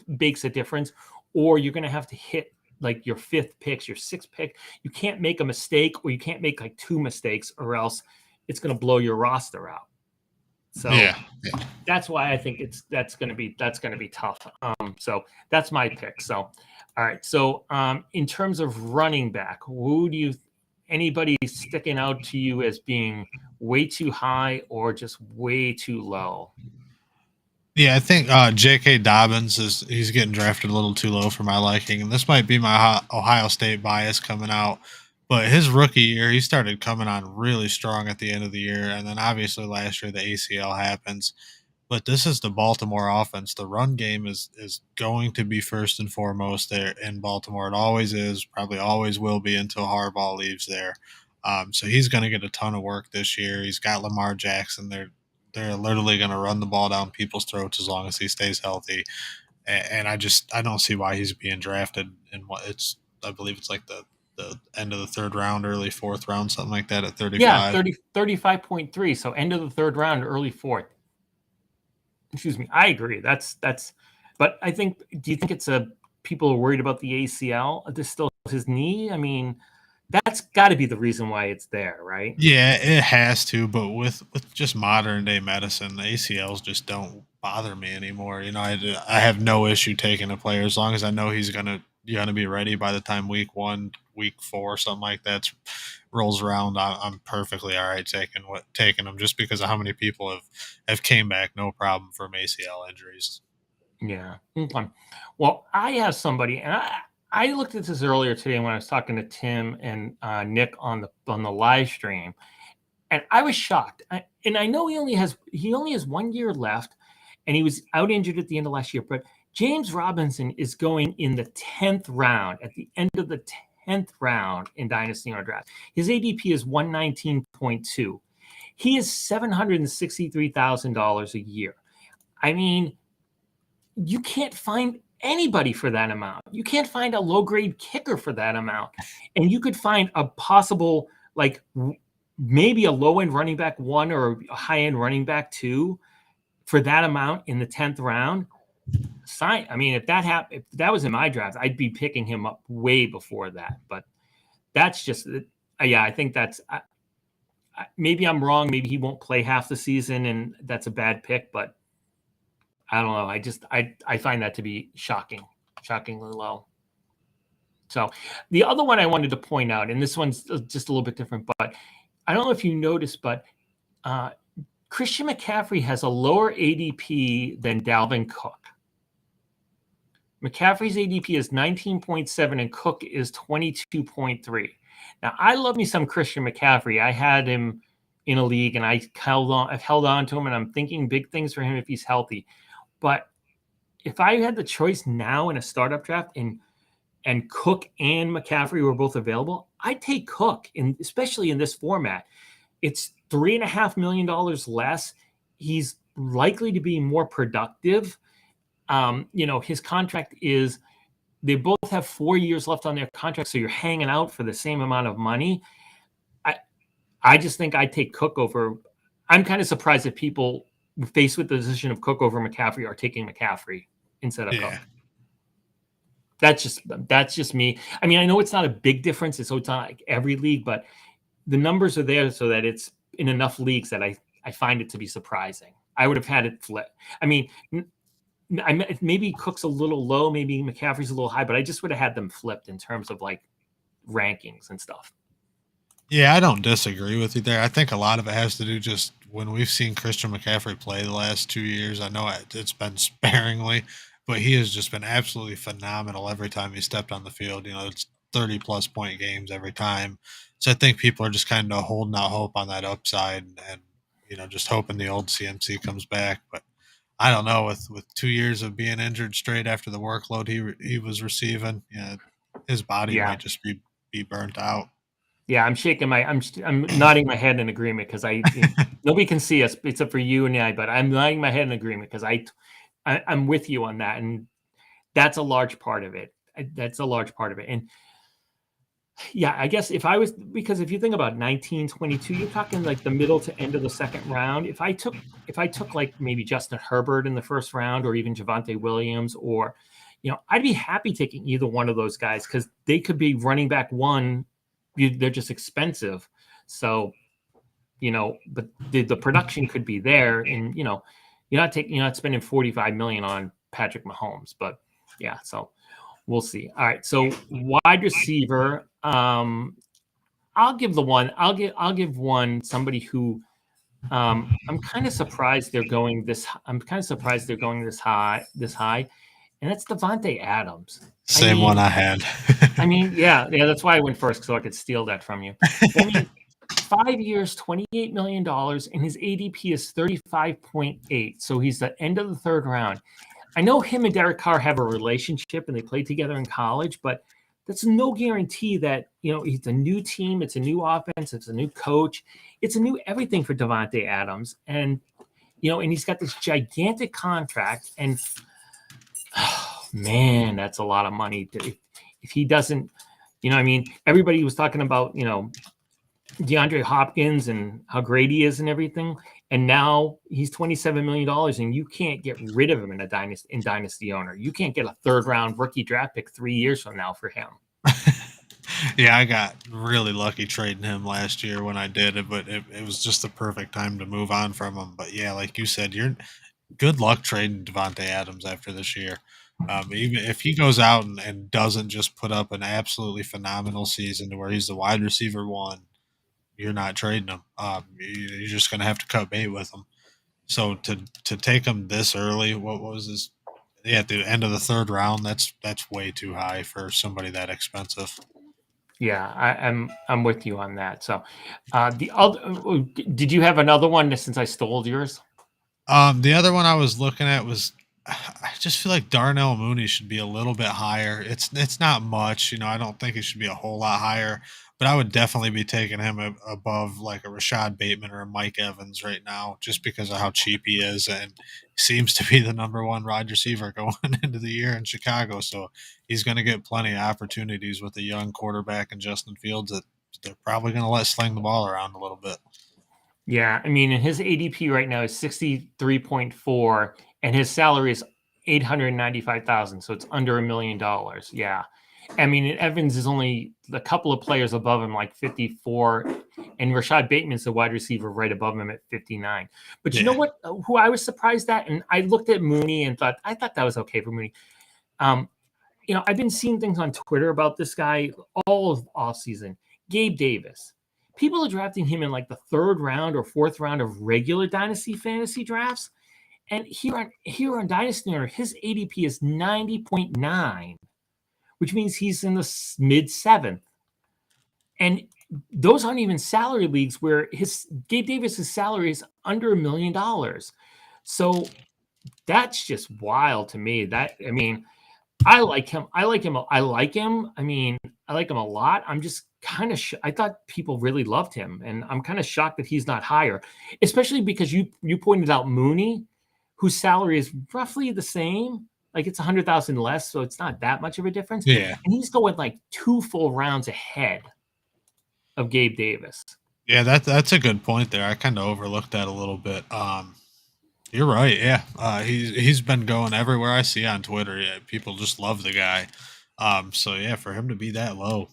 makes a difference, or you're going to have to hit like your 5th picks, your 6th pick. You can't make a mistake, or you can't make like 2 mistakes, or else it's going to blow your roster out. So yeah. That's why I think that's going to be tough. So that's my pick. So, all right. So, in terms of running back, anybody sticking out to you as being way too high or just way too low? Yeah, I think J.K. Dobbins he's getting drafted a little too low for my liking, and this might be my Ohio State bias coming out. But his rookie year, he started coming on really strong at the end of the year. And then obviously last year, the ACL happens. But this is the Baltimore offense. The run game is going to be first and foremost there in Baltimore. It always is, probably always will be until Harbaugh leaves there. So he's going to get a ton of work this year. He's got Lamar Jackson. They're literally going to run the ball down people's throats as long as he stays healthy. And I don't see why he's being drafted in I believe it's like the end of the 3rd round, early 4th round, something like that at 35. Yeah, 35.3. So end of the 3rd round, early 4th. Excuse me. I agree. That's But I think, do you think it's people are worried about the ACL? This still his knee? I mean, that's got to be the reason why it's there, right? Yeah, it has to, but with just modern day medicine, the ACLs just don't bother me anymore. I have no issue taking a player as long as I know he's gonna be ready by the time week 1, week 4, something like that rolls around. I'm perfectly all right taking him just because of how many people have came back no problem from ACL injuries. Yeah. Okay. Well, I have somebody, and I looked at this earlier today when I was talking to Tim and Nick on the live stream, and I was shocked. And I know he only has 1 year left, and he was out injured at the end of last year. But James Robinson is going in the 10th round, at the end of the 10th round in Dynasty on draft. His ADP is 119.2. He is $763,000 a year. I mean, you can't find anybody for that amount. You can't find a low grade kicker for that amount. And you could find a possible, like, maybe a low end running back 1 or a high end running back 2 for that amount in the 10th round. I mean, if that was in my draft, I'd be picking him up way before that. But that's just, yeah, I think that's, maybe I'm wrong. Maybe he won't play half the season and that's a bad pick, but I don't know. I find that to be shockingly low. So the other one I wanted to point out, and this one's just a little bit different, but I don't know if you noticed, but Christian McCaffrey has a lower ADP than Dalvin Cook. McCaffrey's ADP is 19.7 and Cook is 22.3. Now, I love me some Christian McCaffrey. I had him in a league and I've held on to him, and I'm thinking big things for him if he's healthy. But if I had the choice now in a startup draft and Cook and McCaffrey were both available, I'd take Cook, especially in this format. It's $3.5 million less. He's likely to be more productive. His contract is, they both have 4 years left on their contract, so you're hanging out for the same amount of money. I just think I'd take Cook over. I'm kind of surprised that people faced with the decision of Cook over McCaffrey are taking McCaffrey instead of Cook. That's just me. I mean, I know it's not a big difference. It's not like every league, but the numbers are there so that it's in enough leagues that I find it to be surprising. I would have had it flip. I mean, maybe Cook's a little low, maybe McCaffrey's a little high, but I just would have had them flipped in terms of like rankings and stuff. Yeah, I don't disagree with you there. I think a lot of it has to do just when we've seen Christian McCaffrey play the last 2 years. I know it's been sparingly, but he has just been absolutely phenomenal every time he stepped on the field. It's 30-plus point games every time. So I think people are just kind of holding out hope on that upside and just hoping the old CMC comes back. But I don't know, with 2 years of being injured straight after the workload he was receiving, his body might just be burnt out. Yeah, I'm nodding my head in agreement because nobody can see us except for you and I, but I'm nodding my head in agreement because I'm with you on that, and that's a large part of it. And yeah, I guess because if you think about 1922, you're talking like the middle to end of the second round. If I took like maybe Justin Herbert in the first round, or even Javonte Williams, or I'd be happy taking either one of those guys because they could be running back 1. They're just expensive. So, but the production could be there, and you're not spending $45 million on Patrick Mahomes. But yeah, so we'll see. All right, so wide receiver, I'll give one somebody who I'm kind of surprised they're going this. I'm kind of surprised they're going this high, and that's Davante Adams. Same one I had. I mean, yeah, that's why I went first, so I could steal that from you. I mean, 5 years, $28 million, and his ADP is 35.8. So he's the end of the third round. I know him and Derek Carr have a relationship and they played together in college, but that's no guarantee that, it's a new team, it's a new offense, it's a new coach, it's a new everything for Davante Adams. And, and he's got this gigantic contract, and oh, man, that's a lot of money. If he doesn't, everybody was talking about, DeAndre Hopkins and how great he is and everything. And now he's $27 million, and you can't get rid of him in a dynasty owner. You can't get a third round rookie draft pick 3 years from now for him. Yeah, I got really lucky trading him last year when I did it, but it was just the perfect time to move on from him. But yeah, like you said, you're good luck trading Devontae Adams after this year. Even if he goes out and doesn't just put up an absolutely phenomenal season to where he's the wide receiver one, you're not trading him. You're just going to have to cut bait with him. So to take him this early, what was this? Yeah, at the end of the third round, that's way too high for somebody that expensive. Yeah, I'm with you on that. So, the other, did you have another one since I stole yours? The other one I was looking at was I just feel like Darnell Mooney should be a little bit higher. It's not much, I don't think it should be a whole lot higher, but I would definitely be taking him above like a Rashad Bateman or a Mike Evans right now, just because of how cheap he is and seems to be the number one wide receiver going into the year in Chicago. So he's going to get plenty of opportunities with a young quarterback and Justin Fields that they're probably going to let sling the ball around a little bit. Yeah, I mean, and his ADP right now is 63.4, and his salary is 895,000, so it's under $1 million. Yeah, I mean, Evans is only a couple of players above him, like 54, and Rashad Bateman's the wide receiver right above him at 59. But you know Yeah. what? Who I was surprised at, and I looked at Mooney and I thought that was okay for Mooney. Um, I've been seeing things on Twitter about this guy all of off season. Gabe Davis. People are drafting him in like the third round or fourth round of regular dynasty fantasy drafts. And here on Dynasty Owner, his ADP is 90.9, which means he's in the mid seventh. And those aren't even salary leagues where his Gabe Davis's salary is under $1 million. So that's just wild to me. I like him. I like him. I like him. I mean, I like him a lot. I'm just kind of. I thought people really loved him, and I'm kind of shocked that he's not higher, especially because you pointed out Mooney, whose salary is roughly the same. Like it's 100,000 less, so it's not that much of a difference. Yeah. And he's going like 2 full rounds ahead of Gabe Davis. Yeah, that's a good point there. I kind of overlooked that a little bit. You're right. Yeah, he's been going everywhere I see on Twitter. Yeah, people just love the guy. So yeah, for him to be that low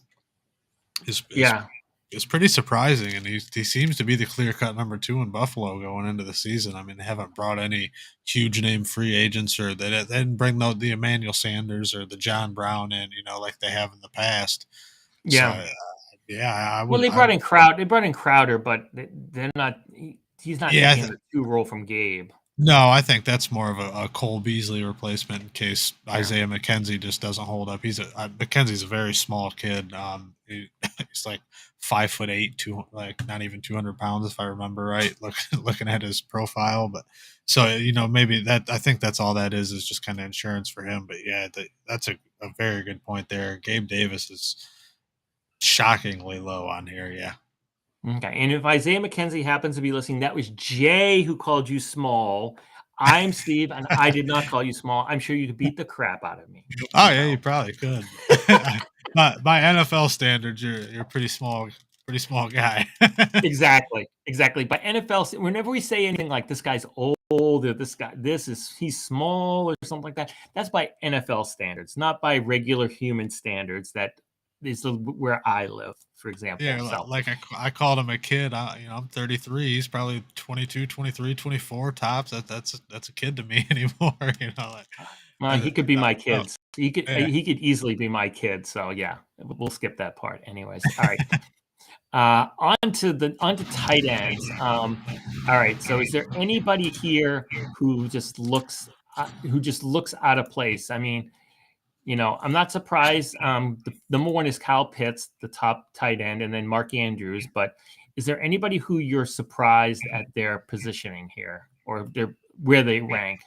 is is Yeah, is pretty surprising, and he seems to be the clear cut number two in Buffalo going into the season. I mean, they haven't brought any huge name free agents, or they didn't bring the Emmanuel Sanders or the John Brown in, like they have in the past. So yeah. yeah, I Well, would. they brought in Crowd. They brought in Crowder, but they're not. He's not Yeah, taking the two role from Gabe. no, I think that's more of a Cole Beasley replacement in case Yeah. Isaiah McKenzie just doesn't hold up. McKenzie's a very small kid. He's like 5'8", like not even 200 pounds if I remember right. Looking at his profile, but so maybe that I think that's all that is just kind of insurance for him. But yeah, that's a very good point there. Gabe Davis is shockingly low on here. Yeah. Okay. And if Isaiah McKenzie happens to be listening, that was Jay who called you small. I'm Steve, and I did not call you small. I'm sure you could beat the crap out of me. Oh yeah, So you probably could. By NFL standards, you're a pretty small guy. exactly. By NFL, whenever we say anything like this guy's old or he's small or something like that, that's by NFL standards, not by regular human standards. That is where I live, for example. Yeah, So like I called him a kid. I'm 33. He's probably 22, 23, 24 tops. That's a kid to me anymore. Like, well, he could be my oh, kids. He could yeah. easily be my kid. So yeah, we'll skip that part. Anyways, all right. On to tight ends. All right. So, is there anybody here who just looks out of place? I mean, I'm not surprised. The number one is Kyle Pitts, the top tight end, and then Mark Andrews. But is there anybody who you're surprised at their positioning here or where they rank?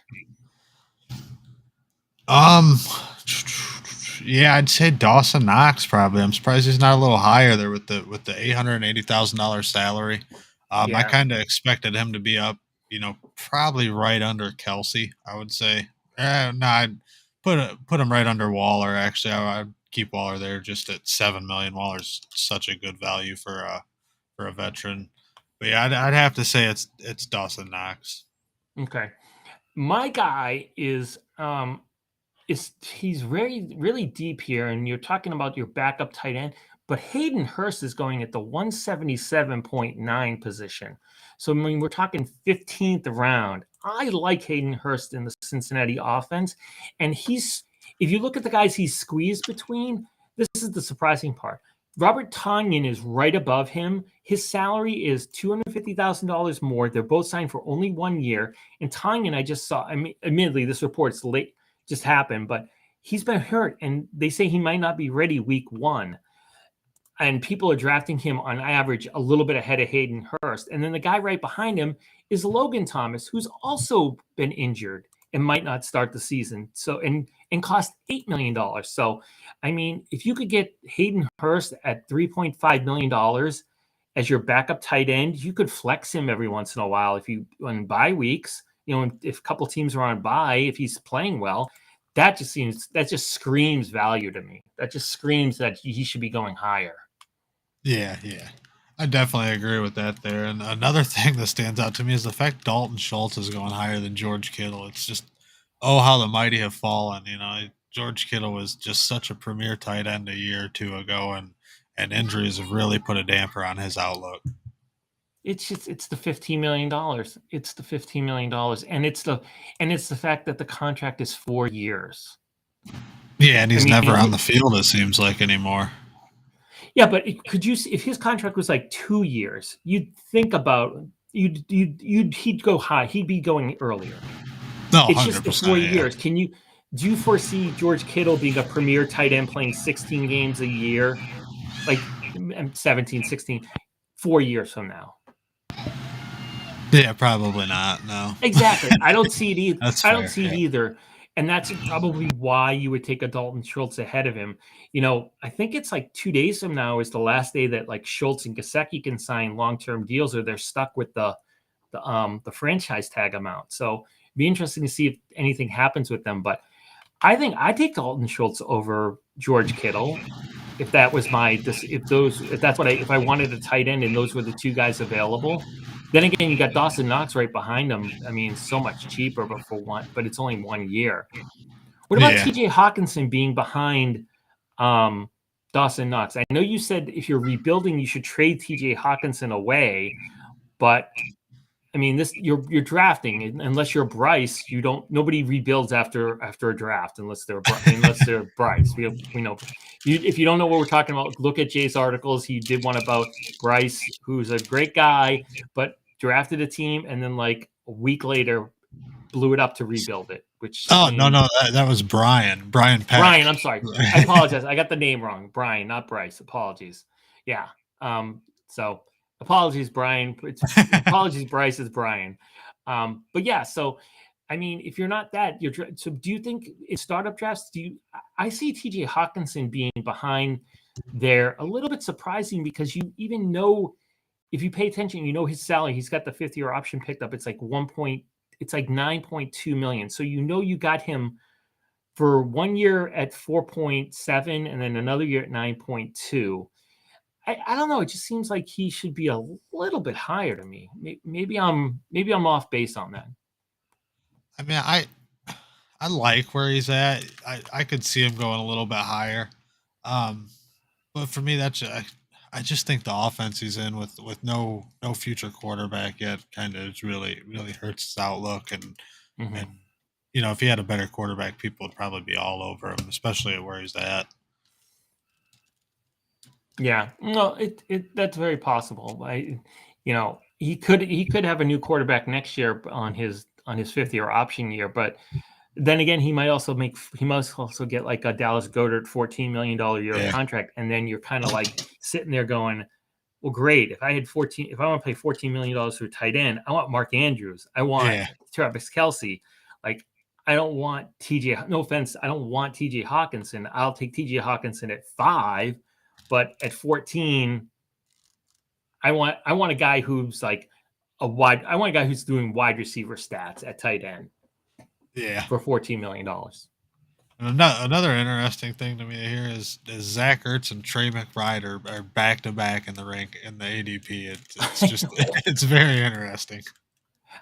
Um, yeah, I'd say Dawson Knox probably. I'm surprised he's not a little higher there with the $880,000 salary. I Yeah, kind of expected him to be up, probably right under Kelsey. I would say. No, I'd put him right under Waller. Actually, I'd keep Waller there just at 7 million. Waller's such a good value for a veteran. But yeah, I'd have to say it's Dawson Knox. Okay. My guy is he's really deep here, and you're talking about your backup tight end, but Hayden Hurst is going at the 177.9 position. So I mean, we're talking 15th round. I like Hayden Hurst in the Cincinnati offense, and if you look at the guys he's squeezed between, this is the surprising part. Robert Tonyan is right above him. His salary is $250,000 more. They're both signed for only 1 year. And Tonyan, I just saw, I mean, admittedly, this report's late, just happened, but he's been hurt, and they say he might not be ready week 1. And people are drafting him on average a little bit ahead of Hayden Hurst. And then the guy right behind him is Logan Thomas, who's also been injured and might not start the season. So and cost $8 million. So I mean, if you could get Hayden Hurst at $3.5 million as your backup tight end, you could flex him every once in a while. If you on bye weeks, if a couple teams are on bye, if he's playing well, that just screams value to me. That just screams that he should be going higher. Yeah. I definitely agree with that there. And another thing that stands out to me is the fact Dalton Schultz is going higher than George Kittle. It's just, oh, how the mighty have fallen. George Kittle was just such a premier tight end a year or two ago, and injuries have really put a damper on his outlook. It's the $15 million. It's the $15 million. And it's the fact that the contract is 4 years. Yeah, and he's never on the field, it seems like, anymore. Yeah, but if his contract was like 2 years, you'd think about he'd go high. He'd be going earlier. No, it's just the 4 years. Yeah. Do you foresee George Kittle being a premier tight end playing 16 games a year, like 17, 16, 4 years from now? Yeah, probably not. No. Exactly. I don't see it either. That's I don't fair, see it either. And that's probably why you would take a Dalton Schultz ahead of him. I think it's like 2 days from now is the last day that like Schultz and Gesicki can sign long-term deals, or they're stuck with the franchise tag amount. So it'd be interesting to see if anything happens with them. But I think I take Dalton Schultz over George Kittle if that was if I wanted a tight end and those were the two guys available. Then again, you got Dawson Knox right behind him. I mean, so much cheaper, but it's only 1 year. What about TJ Hawkinson being behind Dawson Knox? I know you said if you're rebuilding, you should trade TJ Hawkinson away, but I mean, you're drafting unless you're Bryce. Nobody rebuilds after a draft unless they're Bryce. We know. If you don't know what we're talking about, look at Jay's articles. He did one about Bryce, who's a great guy, but drafted a team and then like a week later blew it up to rebuild it. No, that was Brian Peck. Brian, I'm sorry, I apologize. I got the name wrong. Brian, not Bryce. Apologies. Yeah. So. Apologies, Brian. Apologies, Bryce is Brian. But yeah, so I mean, if you're not that, so do you think in startup drafts, I see TJ Hawkinson being behind there a little bit surprising because you even know, if you pay attention, his salary, he's got the 5th-year option picked up. It's like it's like 9.2 million. So you got him for 1 year at 4.7 and then another year at 9.2. I don't know. It just seems like he should be a little bit higher to me. Maybe I'm off base on that. I mean, I like where he's at. I could see him going a little bit higher. But for me, I just think the offense he's in with no future quarterback yet kind of really hurts his outlook. And if he had a better quarterback, people would probably be all over him, especially at where he's at. Yeah, no, that's very possible. He could have a new quarterback next year on his 5th-year option year, but then again, he might also get like a Dallas Goedert $14 million year contract, and then you're kind of like sitting there going, well, great. If I want to pay $14 million for a tight end, I want Mark Andrews. I want Travis Kelce. Like, I don't want TJ. No offense, I don't want TJ Hawkinson. I'll take TJ Hawkinson at 5. But at 14, I want a guy who's like I want a guy who's doing wide receiver stats at tight end. Yeah. For $14 million. Another interesting thing to me here is Zach Ertz and Trey McBride are back to back in the rank in the ADP. It's I just know. it's very interesting.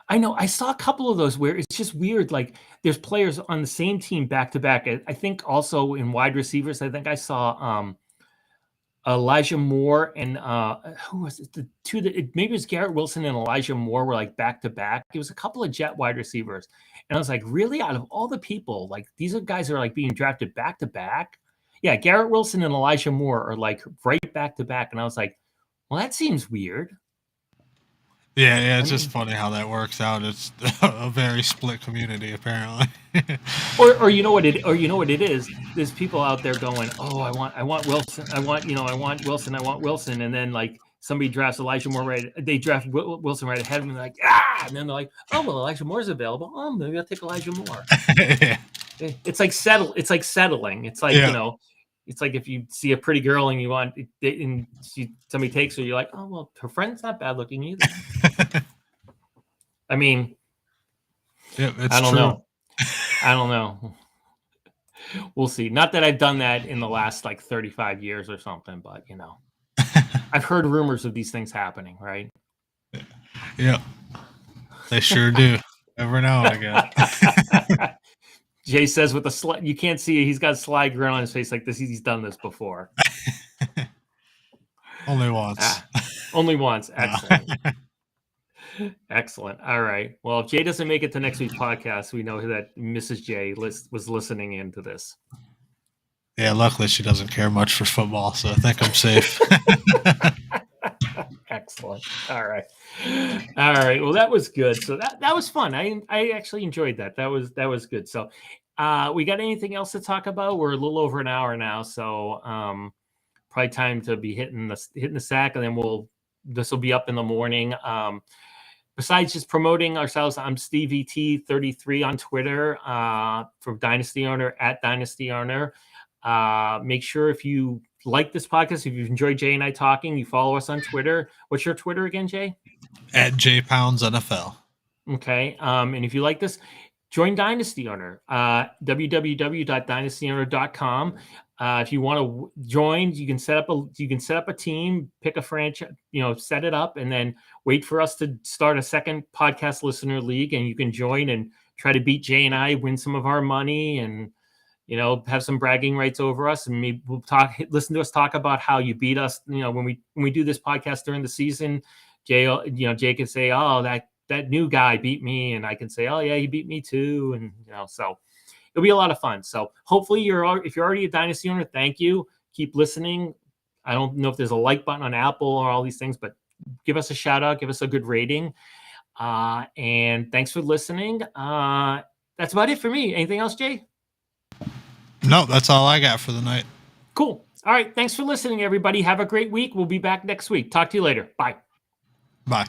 I know. I saw a couple of those where it's just weird. Like there's players on the same team back to back. I think also in wide receivers, I think I saw Elijah Moore and who was it? The two that maybe it was Garrett Wilson and Elijah Moore were like back to back. It was a couple of Jet wide receivers, and I was like, really? Out of all the people, like these are guys that are like being drafted back to back. Yeah, Garrett Wilson and Elijah Moore are like right back to back, and I was like, well, that seems weird. Yeah, I it's just mean, funny how that works out. It's a very split community apparently. or you know what it is. There's people out there going, oh, I want Wilson, I want Wilson, I want Wilson, and then like somebody drafts Elijah Moore right, they draft Wilson right ahead of him, like and then they're like, oh well, Elijah Moore's available. Oh, maybe I'll take Elijah Moore. Yeah. It's like settling. It's like Yeah. it's like if you see a pretty girl and you want and somebody takes her, you're like, oh well, her friend's not bad looking either. I mean, Yep, it's I don't true. know. I don't know. We'll see. Not that I've done that in the last like 35 years or something, but I've heard rumors of these things happening, right? Yep. They sure do. Every now and again. Jay says with a you can't see it, he's got a sly grin on his face like this. He's done this before. Only once. Only once. Excellent. Excellent. All right. Well, if Jay doesn't make it to next week's podcast, we know that Mrs. J was listening into this. Yeah, luckily she doesn't care much for football, so I think I'm safe. Excellent. All right. Well, that was good. So that was fun. I actually enjoyed that. That was good. So we got anything else to talk about? We're a little over an hour now, so probably time to be hitting the sack, and then this will be up in the morning. Besides just promoting ourselves, I'm Steve ET33 on Twitter for Dynasty Owner at Dynasty Owner. Make sure if you like this podcast, if you enjoy Jay and I talking, you follow us on Twitter. What's your Twitter again, Jay? At JPoundsNFL. Okay. And if you like this, join Dynasty Owner, www.dynastyowner.com. If you want to join, you can set up a team, pick a franchise, set it up, and then wait for us to start a second podcast listener league, and you can join and try to beat Jay and I, win some of our money, and have some bragging rights over us, and maybe listen to us talk about how you beat us. When we do this podcast during the season, Jay can say, oh, that new guy beat me, and I can say, oh yeah, he beat me too, and so it'll be a lot of fun. So hopefully if you're already a Dynasty Owner, thank you. Keep listening. I don't know if there's a like button on Apple or all these things, but give us a shout out, give us a good rating, and thanks for listening. That's about it for me. Anything else, Jay? No, that's all I got for the night. Cool. All right. Thanks for listening, everybody. Have a great week. We'll be back next week. Talk to you later. Bye. Bye.